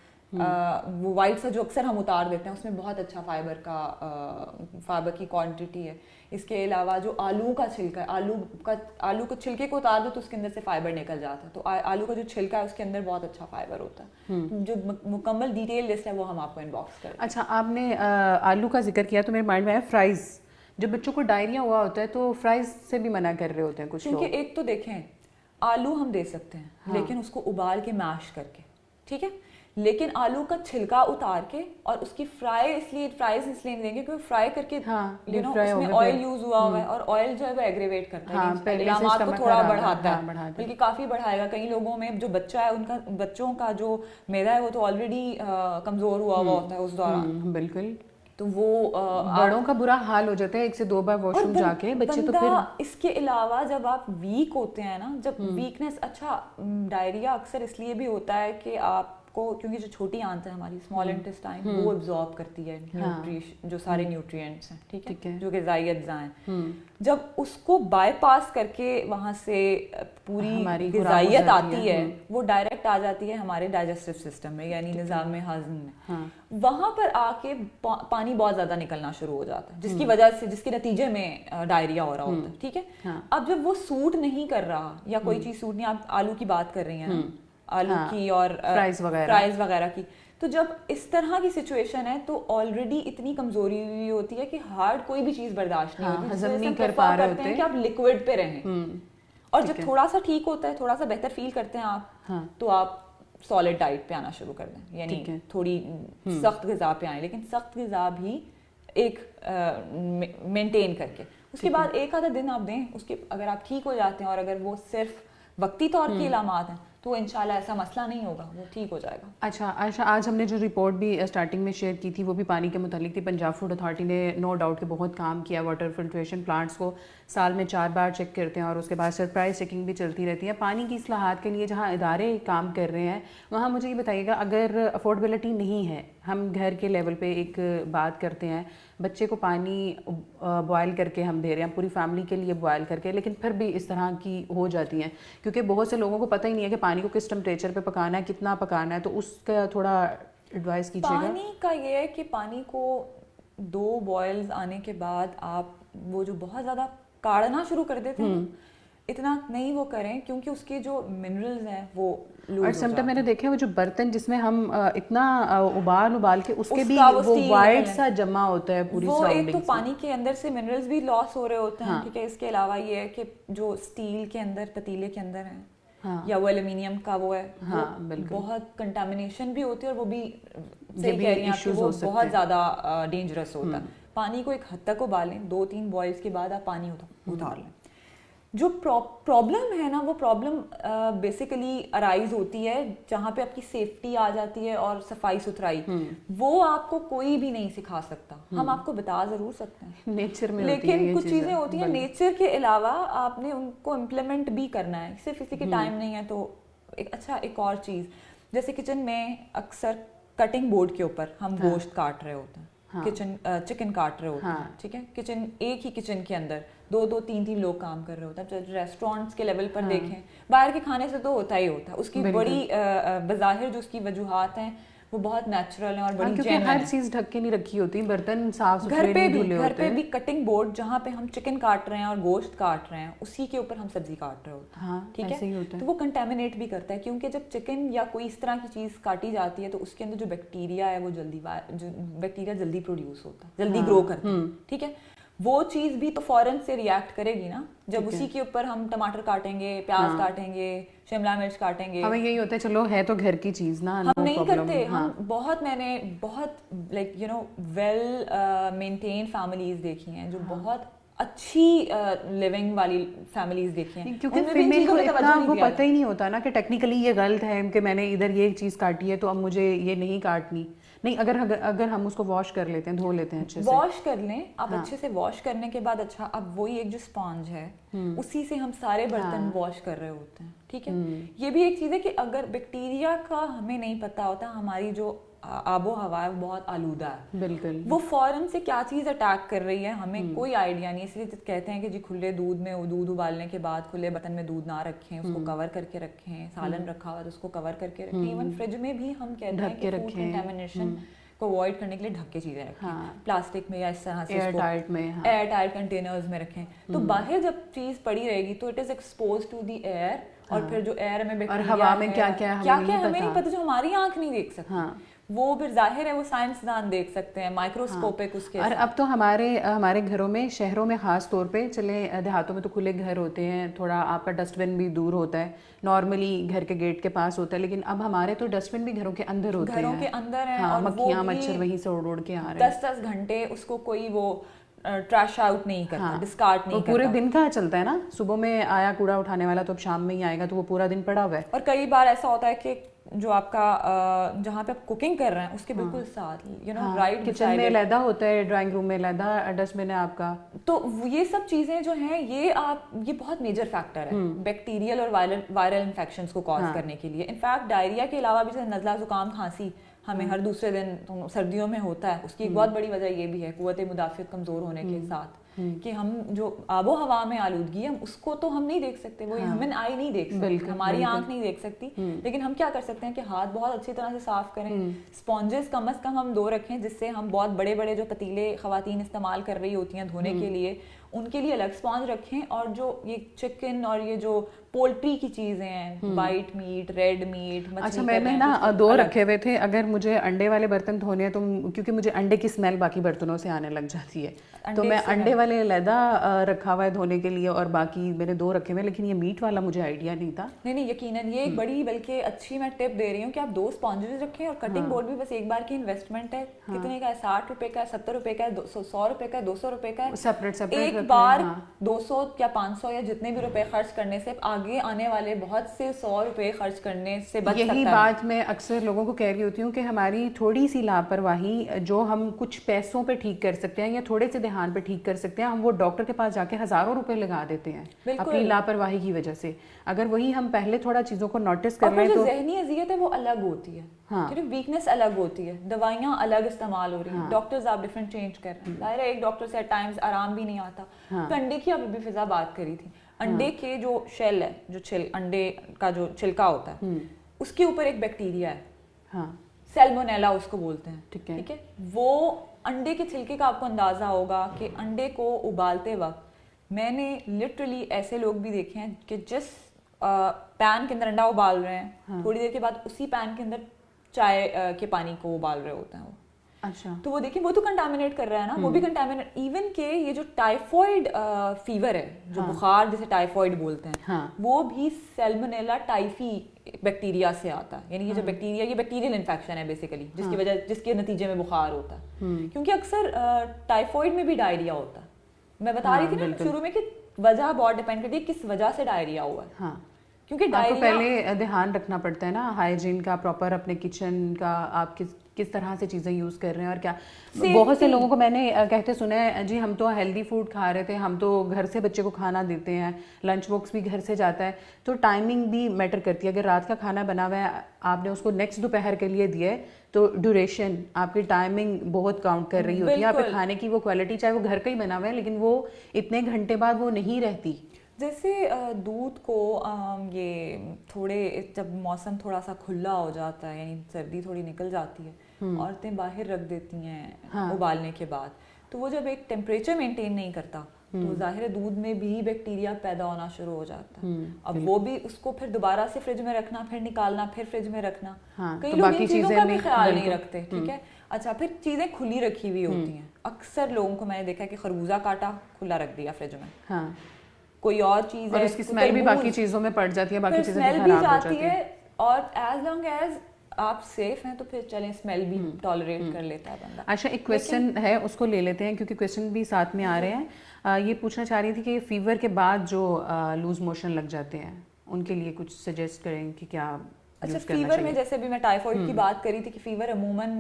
وہ وائٹ سا جو اکثر ہم اتار دیتے ہیں, اس میں بہت اچھا فائبر کی کوانٹٹی ہے. اس کے علاوہ جو آلو کا چھلکا ہے, آلو کو چھلکے کو اتار دو تو اس کے اندر سے فائبر نکل جاتا ہے. تو آلو کا جو چھلکا ہے اس کے اندر بہت اچھا فائبر ہوتا ہے. جو مکمل ڈیٹیل لسٹ ہے وہ ہم آپ کو ان باکس کریں. اچھا آپ نے آلو کا ذکر کیا تو میرے مائنڈ میں آیا فرائز. جب بچوں کو ڈائریا ہوا ہوتا ہے تو فرائز سے بھی منع کر رہے ہوتے ہیں کچھ لوگ. کیونکہ ایک تو دیکھیں آلو ہم دے سکتے ہیں لیکن اس کو ابال کے میش کر کے, ٹھیک ہے, لیکن آلو کا چھلکا اتار کے, اور اس کی فرائز اس لیے نہیں دیں گے کیونکہ فرائی کر کے اس میں آئل یوز ہوا ہوا ہے, اور آئل جو ہے وہ ایگریویٹ کرتا ہے, علامات کو تھوڑا بڑھاتا ہے, بلکہ کافی بڑھائے گا. کئی لوگوں میں جو بچہ ہے ان کا بچوں کا جو معدہ ہے وہ تو آلریڈی کمزور ہوا ہوتا ہے اس دوران. بالکل, تو وہ بڑوں کا برا حال ہو جاتا ہے 1 سے 2 بار واش روم جا کے, بچے تو پھر. اس کے علاوہ جب آپ ویک ہوتے ہیں نا, جب ویکنس, اچھا ڈائریا اکثر اس لیے بھی ہوتا ہے کہ آپ کو, کیونکہ جو چھوٹی آنت ہے ہماری اسمال انٹسٹائن, وہ ابزارب کرتی ہے جو سارے نیوٹریئنٹس ہیں, ٹھیک ہے, جو غذائی اجزاء ہیں. جب اس کو بائی پاس کر کے وہاں سے پوری غذائیت آتی ہے, وہ ڈائریکٹ آ جاتی ہے ہمارے ڈائجسٹو سسٹم میں, یعنی نظام ہاضم میں. وہاں پر آ کے پانی بہت زیادہ نکلنا شروع ہو جاتا ہے, جس کی وجہ سے, جس کے نتیجے میں ڈائریا ہو رہا ہوتا ہے. ٹھیک ہے, اب جب وہ سوٹ نہیں کر رہا یا کوئی چیز سوٹ نہیں, آپ آلو کی بات کر رہی ہیں, آلو کی اور فرائز وغیرہ کی, تو جب اس طرح کی سچویشن ہے تو آلریڈی اتنی کمزوری ہوئی ہوتی ہے کہ ہارڈ کوئی بھی چیز برداشت نہیں ہوتی, ہضم نہیں کر پا رہے ہوتے ہیں کہ آپ لکوڈ پہ رہیں. اور جب تھوڑا سا ٹھیک ہوتا ہے, تھوڑا سا بہتر فیل کرتے ہیں آپ, تو آپ سالڈ ڈائٹ پہ آنا شروع کر دیں, یعنی تھوڑی سخت غذا پہ آئیں, لیکن سخت غذا بھی ایک مینٹین کر کے. اس کے بعد ایک آدھا دن آپ دیں اس کے, اگر آپ ٹھیک ہو جاتے ہیں اور اگر وہ صرف وقتی طور کے علامات ہیں تو انشاءاللہ ایسا مسئلہ نہیں ہوگا, وہ ٹھیک ہو جائے گا. اچھا عائشہ, آج ہم نے جو رپورٹ بھی اسٹارٹنگ میں شیئر کی تھی وہ بھی پانی کے متعلق تھی. پنجاب فوڈ اتھارٹی نے نو ڈاؤٹ کہ بہت کام کیا, واٹر فلٹریشن پلانٹس کو سال میں 4 بار چیک کرتے ہیں اور اس کے بعد سرپرائز چیکنگ بھی چلتی رہتی ہے. پانی کی اصلاحات کے لیے جہاں ادارے کام کر رہے ہیں وہاں مجھے یہ بتائیے گا, اگر افورڈیبلٹی نہیں ہے, ہم گھر کے لیول پہ ایک بات کرتے ہیں, بچے کو پانی بوائل کر کے ہم دے رہے ہیں پوری فیملی کے لیے بوائل کر کے, لیکن پھر بھی اس طرح کی ہو جاتی ہیں کیونکہ بہت سے لوگوں کو پتہ ہی نہیں ہے کہ پانی کو کس ٹمپریچر پہ پکانا ہے, کتنا پکانا ہے, تو اس کا تھوڑا ایڈوائز کیجیے گا. پانی کا یہ ہے کہ پانی کو 2 بوائلز آنے کے بعد آپ وہ جو بہت زیادہ کاڑنا شروع کر دیتے ہیں اتنا نہیں وہ کریں, کیونکہ اس کے جو منرلز ہیں وہ لوز. اور سم ٹائم میں نے دیکھا ہے وہ جو برتن جس میں ہم اتنا ابال کے اس کے بھی وہ وائٹ سا جمع ہوتا ہے پوری وہ ایک تو پانی کے اندر سے منرلز بھی لاس ہو رہے ہوتے ہیں, ٹھیک ہے. اس کے علاوہ یہ ہے کہ جو اسٹیل کے اندر پتیلے کے اندر ہیں یا وہ ایلومینیم کا وہ ہے, بہت کنٹامینیشن بھی ہوتی ہے اور وہ بھی صحیح کہہ رہی ہیں وہ بہت زیادہ ڈینجرس ہوتا ہے. پانی کو ایک حد تک ابالیں, 2-3 بوائلز کے بعد آپ پانی اتار لیں. جو پرابلم ہے نا وہ پرابلم بیسیکلی ارائز ہوتی ہے جہاں پہ آپ کی سیفٹی آ جاتی ہے اور صفائی ستھرائی, وہ آپ کو کوئی بھی نہیں سکھا سکتا. ہم آپ کو بتا ضرور سکتے ہیں نیچر میں, لیکن کچھ چیزیں ہوتی ہیں نیچر کے علاوہ آپ نے ان کو امپلیمنٹ بھی کرنا ہے. صرف اسی کے ٹائم نہیں ہے تو ایک اور چیز, جیسے کچن میں اکثر کٹنگ بورڈ کے اوپر ہم گوشت کاٹ رہے ہوتے ہیں, چکن کاٹ رہے ہوتے ہیں, ٹھیک ہے. کچن ایک ہی کچن کے اندر 2-3 لوگ کام کر رہے ہوتے ہیں. ریسٹورینٹس کے لیول پر دیکھیں, باہر کے کھانے سے تو ہوتا ہی ہوتا ہے. اس کی بڑی بظاہر جو اس کی وجوہات ہیں وہ بہت نیچرل ہیں اور بڑی جینوئن ہیں. ہر چیز ڈھک کے نہیں رکھی ہوتی, برتن صاف ستھرے نہیں دھلے ہوتے. گھر پہ بھی کٹنگ بورڈ جہاں پہ ہم چکن کاٹ رہے ہیں اور گوشت کاٹ رہے ہیں اسی کے اوپر ہم سبزی کاٹ رہے ہوتے ہیں, ٹھیک ہے. تو وہ کنٹامینیٹ بھی کرتا ہے کیونکہ جب چکن یا کوئی اس طرح کی چیز کاٹی جاتی ہے تو اس کے اندر جو بیکٹیریا ہے وہ جلدی پروڈیوس ہوتا ہے, جلدی گرو کرتا ہے, ٹھیک ہے. وہ چیز بھی تو فوراً سے ریئیکٹ کرے گی نا جب اسی کے اوپر ہم ٹماٹر کاٹیں گے, پیاز کاٹیں گے, شملہ مرچ کاٹیں گے. ہمیں یہی ہوتا ہے چلو ہے تو گھر کی چیز نا, ہم نہیں کرتے. ہم میں نے بہت لائک ویل مینٹین فیملیز دیکھی ہیں جو بہت اچھی لیونگ والی فیملیز دیکھی ہیں, کیونکہ فیمیل کو اتنا وہ پتہ ہی نہیں ہوتا نا کہ ٹیکنیکلی یہ غلط ہے کہ میں نے ادھر یہ چیز کاٹی ہے تو اب مجھے یہ نہیں کاٹنی. نہیں, اگر ہم اس کو واش کر لیتے ہیں, دھو لیتے ہیں اچھے سے, واش کر لیں آپ اچھے سے. واش کرنے کے بعد اچھا اب وہی ایک جو اسپانج ہے اسی سے ہم سارے برتن واش کر رہے ہوتے ہیں, ٹھیک ہے. یہ بھی ایک چیز ہے کہ اگر بیکٹیریا کا ہمیں نہیں پتا ہوتا, ہماری جو آب و ہوا ہے وہ بہت آلودہ ہے, بالکل وہ فوراً سے کیا چیز اٹیک کر رہی ہے ہمیں کوئی آئیڈیا نہیں. اس لیے کہتے ہیں کہ جی کھلے دودھ میں دودھ ابالنے کے بعد کھلے برتن میں دودھ نہ رکھیں, اس کو کور کر کے رکھیں. سالن رکھا ہوا تو اس کو کور کر کے رکھیں. ایون فریج میں بھی ہم کہتے ہیں کہ فوڈ کنٹامینیشن کو اوائڈ کرنے کے لیے ڈھک کے چیزیں رکھیں, پلاسٹک میں یا اس طرح سے ایئر ٹائٹ کنٹینرز میں رکھیں. تو باہر جب چیز پڑی رہے گی تو it is expose to the air, اور پھر جو ایئر میں بیکٹیریا اور ہوا میں کیا کیا ہمیں نہیں پتہ, جو ہماری آنکھ نہیں دیکھ سکتی وہ پھر ظاہر ہے وہ سائنسدان دیکھ سکتے ہیں مائکروسکوپک اس کے. اور اب تو ہمارے گھروں میں, شہروں میں خاص طور پہ, چلے دیہاتوں میں تو کھلے گھر ہوتے ہیں, تھوڑا آپ کا ڈسٹ بن بھی دور ہوتا ہے, نارملی گھر کے گیٹ کے پاس ہوتا ہے, لیکن اب ہمارے تو ڈسٹ بن بھی گھروں کے اندر ہوتے ہیں, گھروں کے اندر ہیں, اور مکھیاں مچھر وہیں سے اڑ کے آ رہے ہیں. 10 گھنٹے اس کو کوئی وہ ٹریش آؤٹ نہیں کرتا, ڈسکارڈ نہیں کرتا. پورے دن کا چلتا ہے نا, صبح میں آیا کوڑا اٹھانے والا تو اب شام میں ہی آئے گا, تو وہ پورا دن پڑا ہوا ہے. اور کئی بار ایسا ہوتا ہے کہ جو آپ کا جہاں پہ آپ کوکنگ کر رہے ہیں اس کے بالکل ساتھ رائٹ کچن میں علیحدہ ہوتا ہے, ڈرائنگ روم میں علیحدہ ڈسٹ بن ہے آپ کا. تو یہ سب چیزیں جو ہیں یہ بہت میجر فیکٹر ہے بیکٹیریل اور وائرل انفیکشنز کو کاز کرنے کے لیے. انفیکٹ ڈائریا کے علاوہ بھی نزلہ زکام کھانسی ہمیں ہر دوسرے دن سردیوں میں ہوتا ہے, اس کی ایک بہت بڑی وجہ یہ بھی ہے قوت مدافعت کمزور ہونے کے ساتھ کہ ہم جو آب و ہوا میں آلودگی ہے اس کو تو ہم نہیں دیکھ سکتے, وہ ہیومن آئی نہیں دیکھ سکتی, ہماری آنکھ نہیں دیکھ سکتی. لیکن ہم کیا کر سکتے ہیں کہ ہاتھ بہت اچھی طرح سے صاف کریں, اسپونجز کم از کم ہم 2 رکھیں, جس سے ہم بہت بڑے بڑے جو پتیلے خواتین استعمال کر رہی ہوتی ہیں دھونے کے لیے ان کے لیے الگ اسپونج رکھیں, اور جو یہ چکن اور یہ جو پولٹری کی چیزیں ہیں, وائٹ میٹ, ریڈ میٹ. اچھا میں نے نا 2 رکھے ہوئے تھے, اگر مجھے انڈے والے برتن دھونے ہیں تو کیونکہ مجھے انڈے کی اسمیل باقی برتنوں سے آنے لگ جاتی ہے, تو میں انڈے والے علیحدہ رکھا ہوا ہے دھونے کے لیے, اور باقی میں نے 2 رکھے ہوئے, لیکن یہ میٹ والا مجھے آئیڈیا نہیں تھا. نہیں یقیناً یہ ایک بڑی بلکہ اچھی میں ٹپ دے رہی ہوں کہ آپ 2 اسپونجز رکھیں, اور کٹنگ بورڈ بھی بس ایک بار کی انویسٹمنٹ ہے. کتنے کا ہے؟ 60 روپے کا ہے, 70 روپے کا ہے, 100 روپے کا ہے, 200 روپے کا ہے. سپریٹ ایک بار 200 یا 500 یا جتنے بھی روپے خرچ کرنے سے آگے آنے والے بہت سے 100 روپے خرچ کرنے سے بچ سکتا ہے. یہی بات میں اکثر لوگوں کو کہہ رہی ہوتی ہوں کہ ہماری تھوڑی سی لاپرواہی جو ہم کچھ پیسوں پہ ٹھیک کر سکتے ہیں یا تھوڑے سے دھیان پہ ٹھیک کر سکتے ہیں, ہم وہ ڈاکٹر کے پاس جا کے ہزاروں روپے لگا دیتے ہیں اپنی لاپرواہی کی وجہ سے. اگر وہی ہم پہلے تھوڑا چیزوں کو نوٹس کر لیں تو ذہنی اذیت ہے وہ الگ ہوتی ہے, صرف ویکنس الگ ہوتی ہے, دوائیاں الگ استعمال ہو رہی ہیں, ڈاکٹرز آپ ڈفرینٹ چینج کر رہے ہیں. ظاہر ہے ایک ڈاکٹر سے ایٹ ٹائمز آرام بھی نہیں آتا. تو انڈے کی ابھی بھی فضا بات کری تھی, انڈے کے جو شیل ہے, جو انڈے کا جو چھلکا ہوتا ہے, اس کے اوپر ایک بیکٹیریا ہے, سیلمونیلا اس کو بولتے ہیں. ٹھیک ہے, وہ انڈے کے چھلکے کا آپ کو اندازہ ہوگا کہ انڈے کو ابالتے وقت میں نے لٹرلی ایسے لوگ بھی دیکھے ہیں کہ جس پین کے اندر انڈا ابال رہے ہیں, تھوڑی دیر کے بعد اسی پین کے اندر چائے کے پانی کو ابال رہے ہوتے ہیں وہ. اچھا, تو وہ دیکھیں وہ تو کنٹامنیٹ کر رہا ہے نا, وہ بھی کنٹامنیٹ. ایون کہ یہ جو ٹائیفائڈ فیور ہے, جو بخار جسے ٹائیفائڈ بولتے ہیں, وہ بھی سیلمونیلا ٹائفی بیکٹیریا سے آتا ہے. یعنی یہ جو بیکٹیریا, یہ بیکٹیریل انفیکشن ہے بیسیکلی, جس کے نتیجے میں بخار ہوتا ہے. کیونکہ اکثر ٹائیفائڈ میں بھی ڈائریا ہوتا ہے. میں بتا رہی تھی نا شروع میں کہ وجہ بہت ڈیپینڈ کرتی ہے کس وجہ سے ڈائریا ہوا ہے. کیونکہ آپ کو پہلے دھیان رکھنا پڑتا ہے نا ہائیجین کا, پراپر اپنے کچن کا, آپ کس طرح سے چیزیں یوز کر رہے ہیں. اور کیا بہت سے لوگوں کو میں نے کہتے سنا ہے, جی ہم تو ہیلدی فوڈ کھا رہے تھے, ہم تو گھر سے بچے کو کھانا دیتے ہیں, لنچ باکس بھی گھر سے جاتا ہے. تو ٹائمنگ بھی میٹر کرتی ہے. اگر رات کا کھانا بنا ہوا ہے, آپ نے اس کو نیکسٹ دوپہر کے لیے دیا ہے, تو ڈیوریشن آپ کی ٹائمنگ بہت کاؤنٹ کر رہی ہوتی ہے. آپ کے کھانے کی وہ کوالٹی, چاہے وہ گھر کا ہی بنا ہوا ہے, لیکن وہ اتنے گھنٹے بعد وہ نہیں رہتی. جیسے دودھ کو یہ تھوڑے جب موسم تھوڑا سا کھلا ہو جاتا ہے, یعنی سردی تھوڑی نکل جاتی ہے, عورتیں باہر رکھ دیتی ہیں ابالنے کے بعد, تو وہ جب ایک ٹیمپریچر مینٹین نہیں کرتا تو ظاہر دودھ میں بھی بیکٹیریا پیدا ہونا شروع ہو جاتا ہے. اب وہ بھی اس کو پھر دوبارہ سے فریج میں رکھنا, پھر نکالنا, پھر فریج میں رکھنا. کئی لوگ ان چیزوں کا بھی خیال نہیں رکھتے. ٹھیک ہے, اچھا پھر چیزیں کھلی رکھی ہوئی ہوتی ہیں. اکثر لوگوں کو میں نے دیکھا کہ خربوزہ کاٹا, کھلا رکھ دیا فریج میں, کوئی اور چیز ہے, اس کی اسمیل بھی باقی چیزوں میں پڑ جاتی ہے, باقی چیزیں خراب ہو جاتی ہے. اور ایز لانگ ایز آپ سیف ہیں تو پھر چلیں اسمیل بھی ٹالریٹ کر لیتا ہے بندہ. اچھا ایک کویسچن ہے, اس کو لے لیتے ہیں کیونکہ کویسچن بھی ساتھ میں آ رہے ہیں. یہ پوچھنا چاہ رہی تھی کہ فیور کے بعد جو لوز موشن لگ جاتے ہیں ان کے لیے کچھ سجیسٹ کریں کہ کیا. اچھا فیور میں جیسے بھی میں ٹائیفائڈ کی بات کری تھی کہ فیور عموماً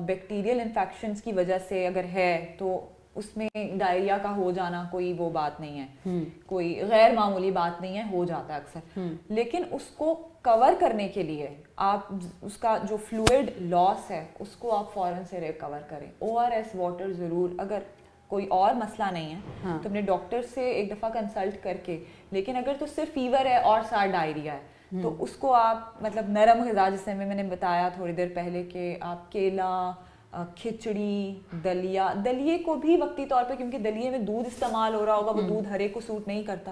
بیکٹیریل انفیکشنز کی وجہ سے اگر ہے تو اس میں ڈائریا کا ہو جانا کوئی وہ بات نہیں ہے, کوئی غیر معمولی بات نہیں ہے, ہو جاتا ہے اکثر. لیکن اس کو کور کرنے کے لیے آپ اس کا جو فلوئڈ لاس ہے اس کو آپ فوراً سے ریکور کریں. ORS واٹر ضرور, اگر کوئی اور مسئلہ نہیں ہے تو اپنے ڈاکٹر سے ایک دفعہ کنسلٹ کر کے. لیکن اگر تو صرف فیور ہے اور ساتھ ڈائریا ہے تو اس کو آپ مطلب نرم غذا, جیسے میں نے بتایا تھوڑی دیر پہلے کہ آپ کیلا, کھچڑی, دلیے کو بھی وقتی طور پہ, کیونکہ دلیے میں دودھ استعمال ہو رہا ہوگا, وہ دودھ ہر ایک کو سوٹ نہیں کرتا,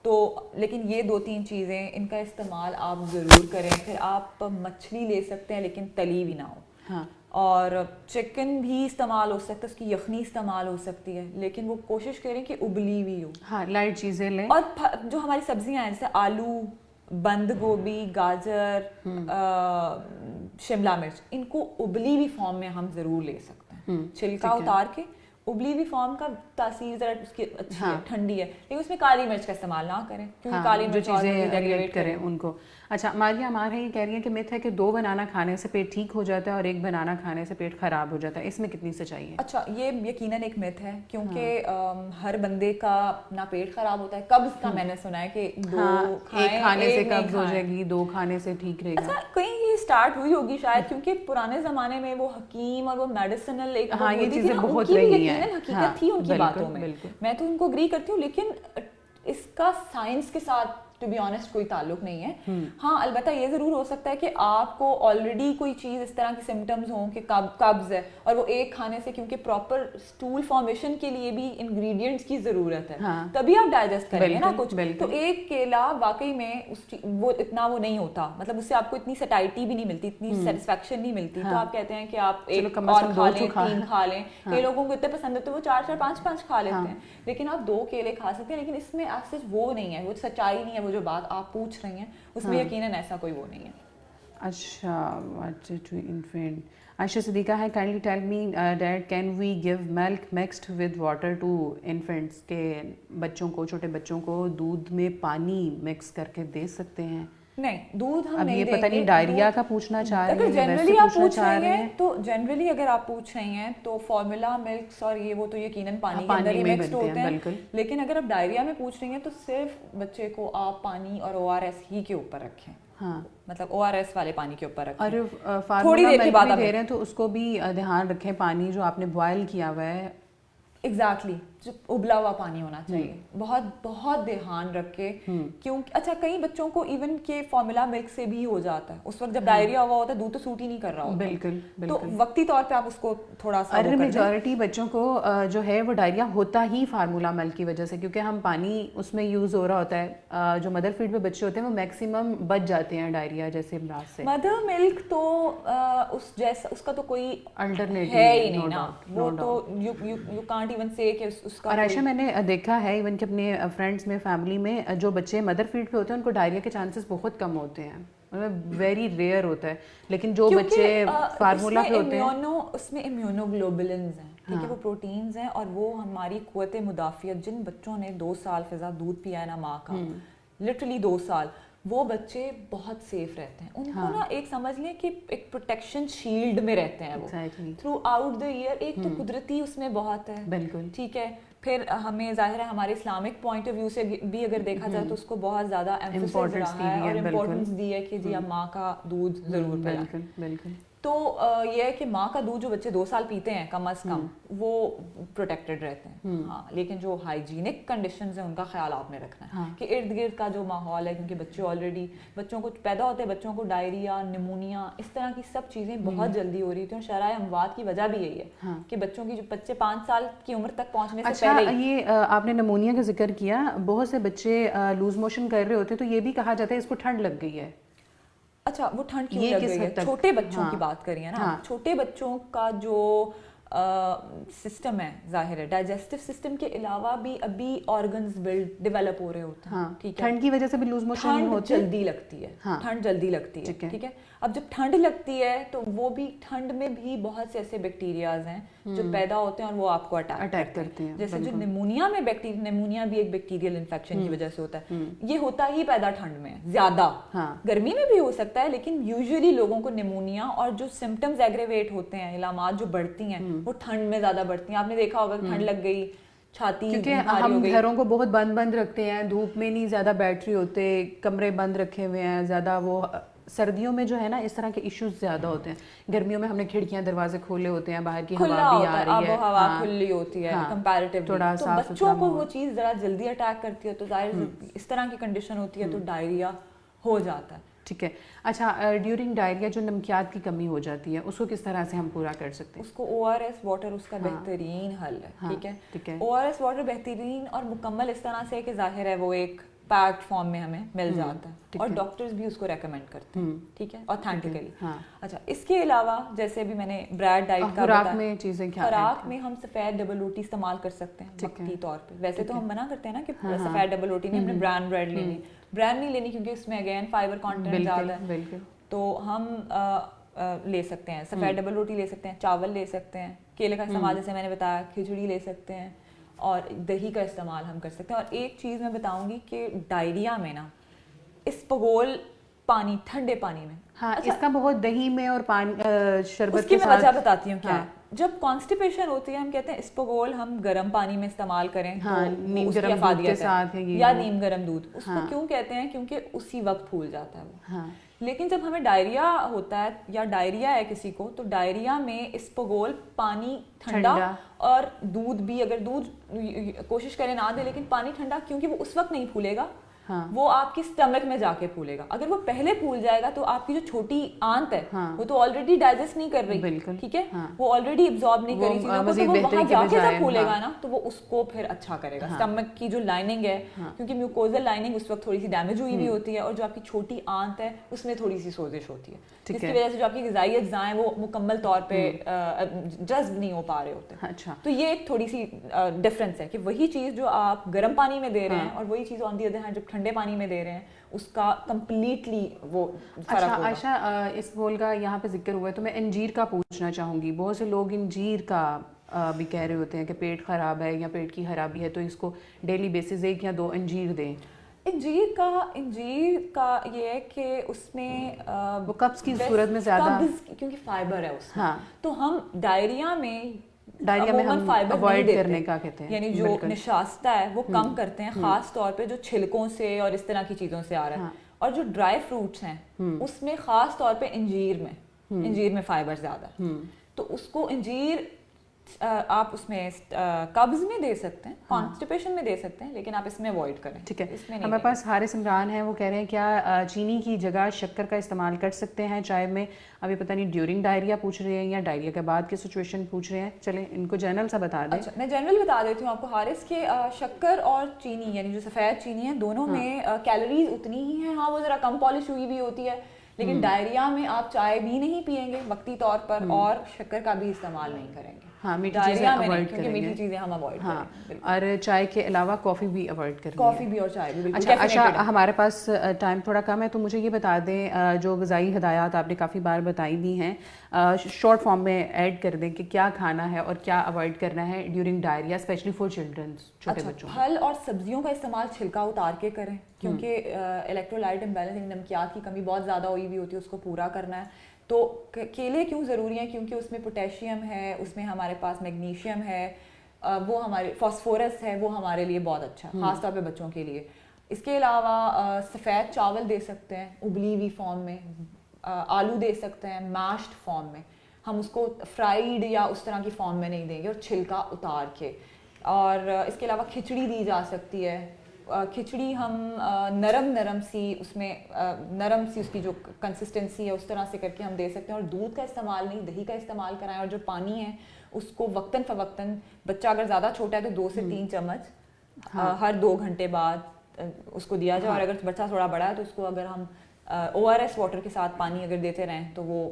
تو لیکن یہ 2-3 چیزیں ان کا استعمال آپ ضرور کریں. پھر آپ مچھلی لے سکتے ہیں لیکن تلی بھی نہ ہو, اور چکن بھی استعمال ہو سکتا ہے, اس کی یخنی استعمال ہو سکتی ہے, لیکن وہ کوشش کریں کہ ابلی ہوئی ہو, لائٹ چیزیں لیں. اور جو ہماری سبزیاں ہیں جیسے آلو, بند گوبھی, گاجر, شملہ مرچ, ان کو ابلی ہوئی فارم میں ہم ضرور لے سکتے ہیں. چھلکا اتار کے ابلی ہوئی فارم کا تاثیر ذرا اس کی اچھی ہے, ٹھنڈی ہے, لیکن اس میں کالی مرچ کا استعمال نہ کریں کیونکہ کالی مرچ چیزیں ریگولیٹ کریں ان کو. اچھا ماریہ ہمارے یہ کہہ رہی ہیں کہ مت ہے کہ 2 بنانا کھانے سے پیٹ ٹھیک ہو جاتا ہے اور 1 بنانا کھانے سے پیٹ خراب ہو جاتا ہے, اس میں کتنی سچائی ہے؟ اچھا یہ یقیناً ایک مت ہے, کیونکہ ہر بندے کا اپنا پیٹ خراب ہوتا ہے. قبض کا میں نے سنا ہے کہ 2 کھانے سے قبض ہو جائے گی, 2 کھانے سے ٹھیک رہے گا. اچھا کہیں یہ اسٹارٹ ہوئی ہوگی شاید, کیونکہ پرانے زمانے میں وہ حکیم اور وہ میڈیسنل ایک یہ چیزیں بہت رہی ہیں, حقیقت تھی ان کی باتوں میں, میں تو ان کو اگری کرتی ہوں, لیکن اس کا سائنس کے ساتھ ٹو بی آنیسٹ کوئی تعلق نہیں ہے. ہاں البتہ یہ ضرور ہو سکتا ہے کہ آپ کو آلریڈی کوئی چیز اس طرح کی سمٹمز ہوں کہ قبض ہے, اور وہ ایک کھانے سے, کیونکہ پراپر اسٹول فارمیشن کے لیے بھی انگریڈینٹس کی ضرورت ہے, تبھی آپ ڈائجسٹ کریں گے نا کچھ. تو ایک کیلا واقعی میں وہ اتنا وہ نہیں ہوتا, مطلب اس سے آپ کو اتنی سٹائٹی بھی نہیں ملتی, اتنی سیٹسفیکشن نہیں ملتی. تو آپ کہتے ہیں کہ آپ ایک اور کھا لیں, 3 کھا لیں. کئی لوگوں کو اتنے پسند ہوتے ہیں وہ 4 5 کھا لیتے ہیں, لیکن آپ 2 کیلے کھا سکتے ہیں. لیکن اس میں ایسا وہ نہیں ہے, وہ سچائی نہیں ہے. وہ جو بات آپ پوچھ رہی ہیں اس میں یقیناً ایسا کوئی وہ نہیں ہے. اچھا, ٹو انفینٹ. عائشہ صدیقہ ہے, kindly tell me did can we give milk mixed with water to infants, کہ بچوں کو, چھوٹے بچوں کو دودھ میں پانی مکس کر کے دے سکتے ہیں؟ نہیں, دودھ ہم اب نہیں یہ دیں گے. پتہ نہیں ڈائریا کا پوچھنا چاہ رہے ہیں, اگر جنرلی آپ پوچھ رہی ہیں تو جنرلی اگر آپ پوچھ رہی ہیں تو فارمولا ملکس اور یہ وہ تو یقیناً پانی کے اندر ہی مکسڈ ہوتے ہیں. لیکن اگر آپ ڈائریا میں پوچھ رہی ہیں تو صرف بچے کو آپ پانی اور ORS ہی کے اوپر رکھیں. ہاں, مطلب ORS والے پانی کے اوپر رکھیں. اور فارمولا ملک بھی دے رہے ہیں تو اس کو بھی دھیان رکھیں, پانی جو آپ نے بوائل کیا ہوا ہے ایگزیکٹلی جو ابلا ہوا پانی ہونا چاہیے, بہت بہت دھیان رکھ کے. کیونکہ اچھا کئی بچوں کو ایون کہ فارمولا ملک سے بھی ہو جاتا ہے, اس وقت جب ڈائریا ہوا ہوتا ہے دودھ تو سوٹ ہی نہیں کر رہا ہوتا. بالکل, تو وقتی طور پہ آپ اس کو تھوڑا سا, ارے میجورٹی بچوں کو جو ہے وہ ڈائریا ہوتا ہی فارمولا ملک کی وجہ سے, کیونکہ ہم پانی اس میں یوز ہو رہا ہوتا ہے. جو مدر فیڈ پہ بچے ہوتے ہیں وہ میکسیمم بچ جاتے ہیں ڈائریا جیسے امراض سے. مدر ملک تو اس جیسا, اس کا تو کوئی الٹرنیٹیو ہے ہی نہیں نا, وہ تو یو کانٹ ایون سے کہ اس کا. اور عائشہ میں نے دیکھا ہے ایون کہ اپنے فرینڈس میں, فیملی میں, جو بچے مدر فیڈ پہ ہوتے ہیں ان کو ڈائریا کے چانسز بہت کم ہوتے ہیں, مطلب ویری ریئر ہوتا ہے. لیکن جو بچے فارمولا پہ ہوتے ہیں اس میں امیونوگلوبولنز ہیں, ٹھیک ہے, وہ پروٹینز ہیں, اور وہ ہماری قوت مدافعت, جن بچوں نے 2 سال فضا دودھ پیا ہے نا ماں کا, لٹرلی 2 سال, وہ بچے بہت سیف رہتے ہیں. ان کو نا ایک سمجھ لیں کہ ایک پروٹیکشن شیلڈ میں رہتے ہیں وہ تھرو آؤٹ دا ایئر. ایک تو قدرتی اس میں بہت ہے, بالکل ٹھیک ہے. پھر ہمیں ظاہر ہے ہمارے اسلامک پوائنٹ آف ویو سے بھی اگر دیکھا جائے تو اس کو بہت زیادہ ایمفیسس رہا ہے اور امپورٹنس دی ہے کہ جی اب ماں کا دودھ ضرور پلائیں. بالکل. تو یہ ہے کہ ماں کا دودھ جو بچے 2 سال پیتے ہیں کم از کم وہ پروٹیکٹڈ رہتے ہیں. ہاں, لیکن جو ہائیجینک کنڈیشنز ہیں ان کا خیال آپ نے رکھنا ہے کہ ارد گرد کا جو ماحول ہے, کیونکہ بچے آلریڈی, بچوں کو پیدا ہوتے ہیں بچوں کو ڈائریا, نمونیا, اس طرح کی سب چیزیں بہت جلدی ہو رہی تھیں. اور شرح اموات کی وجہ بھی یہی ہے کہ بچوں کی, جو بچے 5 سال کی عمر تک پہنچنے سے پہلے. اچھا, یہ آپ نے نمونیا کا ذکر کیا, بہت سے بچے لوز موشن کر رہے ہوتے ہیں تو یہ بھی کہا جاتا ہے اس کو ٹھنڈ لگ گئی ہے. اچھا, وہ ٹھنڈ کیوں لگ گئی ہے؟ چھوٹے بچوں کی بات کریے نا, چھوٹے بچوں کا جو سسٹم ہے, ظاہر ہے ڈائجسٹو سسٹم کے علاوہ بھی ابھی آرگنز ڈیولپ ہو رہے ہوتے ہیں, ٹھیک ہے. ٹھنڈ کی وجہ سے بھی لوز موشن ہوتے ہیں, جلدی لگتی ہے, ٹھنڈ جلدی لگتی ہے, ٹھیک ہے. اب جب ٹھنڈ لگتی ہے تو وہ بھی, ٹھنڈ میں بھی بہت سے ایسے بیکٹیریاز ہیں جو پیدا ہوتے ہیں اور وہ آپ کو اٹیک کرتے ہیں. جیسے جو نمونیا میں نمونیا بھی ایک بیکٹیریل انفیکشن کی وجہ سے ہوتا ہے. یہ ہوتا ہی پیدا ٹھنڈ میں زیادہ, گرمی میں بھی ہو سکتا ہے, لیکن یوزلی لوگوں کو نمونیا اور جو سمٹمز ایگریویٹ ہوتے ہیں, علامات جو بڑھتی ہیں وہ ٹھنڈ میں زیادہ بڑھتی ہیں. آپ نے دیکھا ہوگا ٹھنڈ لگ گئی, چھاتی, کیونکہ ہم گھروں کو بہت بند رکھتے ہیں, دھوپ میں نہیں زیادہ بیٹری ہوتے, کمرے بند رکھے ہوئے ہیں زیادہ. وہ سردیوں میں جو ہے نا اس طرح کے ایشوز زیادہ ہوتے ہیں. گرمیوں میں ہم نے کھڑکیاں دروازے کھولے ہوتے ہیں, باہر کی ہوا بھی آ رہی ہے, ہوا کھلی ہوتی ہے کمپیریٹیولی. تھوڑا تو بچوں کو وہ چیز ذرا جلدی اٹیک کرتی ہے, تو ظاہر اس طرح کی کنڈیشن ہوتی ہے تو ڈائریا ہو جاتا ہے. ٹھیک ہے. اچھا, ڈیورنگ ڈائریا جو نمکیات کی کمی ہو جاتی ہے اس کو کس طرح سے ہم پورا کر سکتے ہیں؟ اس کو ORS واٹر اس کا بہترین حل ہے, ٹھیک ہے. ORS واٹر بہترین اور مکمل اس طرح سے کہ ظاہر ہے وہ ایک پیکڈ فارم میں ہمیں مل جاتا ہے, اور ڈاکٹرز بھی اس کو ریکمینڈ کرتے ہیں, ٹھیک ہے, اوتھینٹکلی. اچھا, اس کے علاوہ جیسے بھی میں نے بریڈ ڈائٹ کا خوراک میں چیزیں کیا, خوراک میں ہم سفید ڈبل روٹی استعمال کر سکتے ہیں وقتی طور پہ. ویسے تو ہم منع کرتے ہیں نا کہ سفید ڈبل روٹی نہیں, ہم نے بران بریڈ لینی. بران نہیں لینی کیونکہ اس میں اگین فائبر کانٹینٹ زیادہ ہے, تو ہم لے سکتے ہیں سفید ڈبل روٹی لے سکتے ہیں, چاول لے سکتے ہیں, کیلے کا استعمال جیسے میں نے بتایا, کھچڑی لے سکتے ہیں, اور دہی کا استعمال ہم کر سکتے ہیں. اور ایک چیز میں بتاؤں گی کہ ڈائریا میں نا اسپغول پانی, ٹھنڈے پانی میں, اس کا بہت دہی میں اور شربت کی میں وجہ بتاتی ہوں کیا ہے. جب کانسٹیپیشن ہوتی ہے ہم کہتے ہیں اسپغول ہم گرم پانی میں استعمال کریں, نیم گرم دودھ کے ساتھ, یا نیم گرم دودھ. اس کو کیوں کہتے ہیں؟ کیونکہ اسی وقت پھول جاتا ہے وہ. لیکن جب ہمیں ڈائریا ہوتا ہے یا ڈائریا ہے کسی کو, تو ڈائریا میں اسپغول پانی ٹھنڈا اور دودھ بھی, اگر دودھ کوشش کریں نہ دے, لیکن پانی ٹھنڈا, کیونکہ وہ اس وقت نہیں پھولے گا وہ آپ کی اسٹمک میں جا کے پھولے گا. اگر وہ پہلے پھول جائے گا تو آپ کی جو چھوٹی آنت ہے وہ تو آلریڈی ڈائجسٹ نہیں کر رہی, ٹھیک ہے, وہ آلریڈی ابزارب نہیں کری چیزوں کو, تو وہ وہاں جا کے جب پھولے گا نا تو وہ اس کو پھر اچھا کرے گا. اسٹمک کی جو لائننگ ہے, کیونکہ میوکوزل لائننگ اس وقت تھوڑی سی ڈیمیج ہوئی بھی ہوتی ہے, اور جو آپ کی چھوٹی آنت ہے اس میں تھوڑی سی سوزش ہوتی ہے, جس کی وجہ سے جو آپ کی غذائی اجزاء ہیں وہ مکمل طور پہ جذب نہیں ہو پا رہے ہوتے. اچھا, تو یہ ایک تھوڑی سی ڈفرینس ہے کہ وہی چیز جو آپ گرم پانی میں دے رہے ہیں اور وہی چیز آن دی ادر ہینڈ جب ٹھنڈے پانی میں دے رہے ہیں اس کا کمپلیٹلی وہ فرق ہوگا. عائشہ اس بول کا یہاں پہ ذکر ہوا ہے تو میں انجیر کا پوچھنا چاہوں گی. بہت سے لوگ انجیر کا بھی کہہ رہے ہوتے ہیں کہ پیٹ خراب ہے یا پیٹ کی خرابی ہے تو اس کو ڈیلی بیسس 1 یا 2 انجیر دیں. انجیر کا یہ ہے کہ اس میں وہ قبض کی صورت میں زیادہ, کیونکہ فائبر ہے اس میں, تو ہم ڈائریا میں ہم اوائڈ کرنے کا کہتے ہیں, یعنی جو نشاستہ ہے وہ کم کرتے ہیں, خاص طور پہ جو چھلکوں سے اور اس طرح کی چیزوں سے آ رہا ہے. اور جو ڈرائی فروٹس ہیں اس میں خاص طور پہ انجیر میں فائبر زیادہ ہے, تو اس کو انجیر آپ اس میں قبض میں دے سکتے ہیں, کانسٹیپیشن میں دے سکتے ہیں, لیکن آپ اس میں اوائڈ کریں. ٹھیک ہے, ہمارے پاس حارث عمران ہیں, وہ کہہ رہے ہیں کیا چینی کی جگہ شکر کا استعمال کر سکتے ہیں چائے میں؟ ابھی پتہ نہیں ڈیورنگ ڈائریا پوچھ رہے ہیں یا ڈائریا کے بعد کی سچویشن پوچھ رہے ہیں. چلیں ان کو جنرل سا بتا دیں. اچھا, میں جنرل بتا دیتی ہوں آپ کو حارث کے. شکر اور چینی یعنی جو سفید چینی ہے دونوں میں کیلوریز اتنی ہی ہیں, ہاں وہ ذرا کم پالش ہوئی بھی ہوتی ہے, لیکن ڈائریا میں آپ چائے بھی نہیں پیئیں گے وقتی طور پر, اور شکر کا بھی استعمال نہیں کریں گے. ہاں, میٹھی چیزیں اوائڈ کریں گے, میٹھی چیزیں ہم اوائڈ کریں گے, اور چائے کے علاوہ کافی بھی اوائڈ کریں گے. کافی بھی اور چائے بھی. اچھا, ہمارے پاس ٹائم تھوڑا کم ہے تو مجھے یہ بتا دیں, جو غذائی ہدایات آپ نے کافی بار بتائی دی ہیں, شارٹ فارم میں ایڈ کر دیں کہ کیا کھانا ہے اور کیا اوائڈ کرنا ہے during diarrhoea, especially for childrens, چھوٹے بچوں. پھل اور سبزیوں کا استعمال چھلکا اتار کے کریں, کیونکہ الیکٹرولائٹ امبیلنس, نمکیات کی کمی بہت زیادہ ہوئی ہوئی ہوتی ہے, اس کو پورا کرنا ہے. تو کیلے کیوں ضروری ہیں؟ کیونکہ اس میں پوٹیشیم ہے, اس میں ہمارے پاس میگنیشیم ہے, وہ ہمارے فاسفورس ہے, وہ ہمارے لیے بہت اچھا ہے, خاص طور پہ بچوں کے لیے. اس کے علاوہ سفید چاول دے سکتے ہیں ابلی ہوئی فارم میں, آلو دے سکتے ہیں میشڈ فارم میں, ہم اس کو فرائیڈ یا اس طرح کی فارم میں نہیں دیں گے, اور چھلکا اتار کے. اور اس کے علاوہ کھچڑی دی جا سکتی ہے. کھچڑی ہم نرم سی اس میں نرم سی اس کی جو کنسسٹنسی ہے اس طرح سے کر کے ہم دے سکتے ہیں, اور دودھ کا استعمال نہیں, دہی کا استعمال کرائیں. اور جو پانی ہے اس کو وقتاً فوقتاً, بچہ اگر زیادہ چھوٹا ہے تو 2 سے 3 چمچ ہر 2 گھنٹے بعد اس کو دیا جائے. اور اگر بچہ تھوڑا بڑا ہے تو اس کو اگر ہم ORS واٹر کے ساتھ پانی اگر دیتے رہیں تو وہ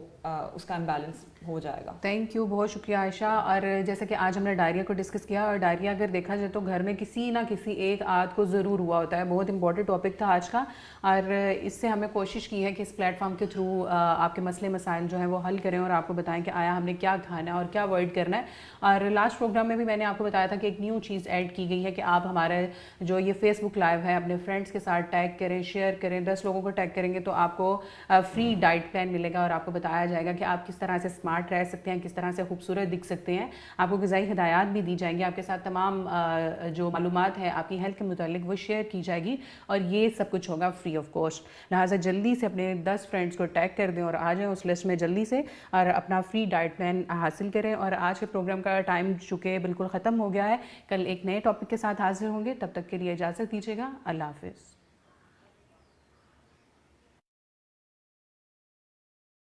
اس کا امبیلنس ہو جائے گا. تھینک یو, بہت شکریہ عائشہ. اور جیسا کہ آج ہم نے ڈائریا کو ڈسکس کیا, اور ڈائریا اگر دیکھا جائے تو گھر میں کسی نہ کسی ایک آدھ کو ضرور ہوا ہوتا ہے. بہت امپورٹنٹ ٹاپک تھا آج کا, اور اس سے ہمیں کوشش کی ہے کہ اس پلیٹ فارم کے تھرو آپ کے مسئلے مسائل جو ہیں وہ حل کریں, اور آپ کو بتائیں کہ آیا ہم نے کیا کھانا ہے اور کیا اوائڈ کرنا ہے. اور لاسٹ پروگرام میں بھی میں نے آپ کو بتایا تھا کہ ایک نیو چیز ایڈ کی گئی ہے کہ آپ ہمارا جو یہ فیس بک لائیو ہے اپنے فرینڈس کے ساتھ ٹیگ کریں, شیئر کریں. 10 لوگوں کو ٹیگ کریں گے تو آپ کو فری ڈائٹ پلان ملے گا, اور آپ کو بتایا جائے گا کہ آپ کس طرح سے اسمارٹ رہ سکتے ہیں, کس طرح سے خوبصورت دکھ سکتے ہیں. آپ کو غذائی ہدایات بھی دی جائیں گی, آپ کے ساتھ تمام جو معلومات ہے آپ کی ہیلتھ کے متعلق وہ شیئر کی جائے گی, اور یہ سب کچھ ہوگا فری آف کاسٹ. لہٰذا جلدی سے اپنے 10 فرینڈس کو ٹیگ کر دیں اور آ جائیں اس لسٹ میں جلدی سے, اور اپنا فری ڈائٹ پلان حاصل کریں. اور آج کے پروگرام کا ٹائم چونکہ بالکل ختم ہو گیا ہے, کل ایک نئے ٹاپک کے ساتھ حاضر ہوں گے, تب تک کے لیے اجازت دیجیے گا. اللہ حافظ.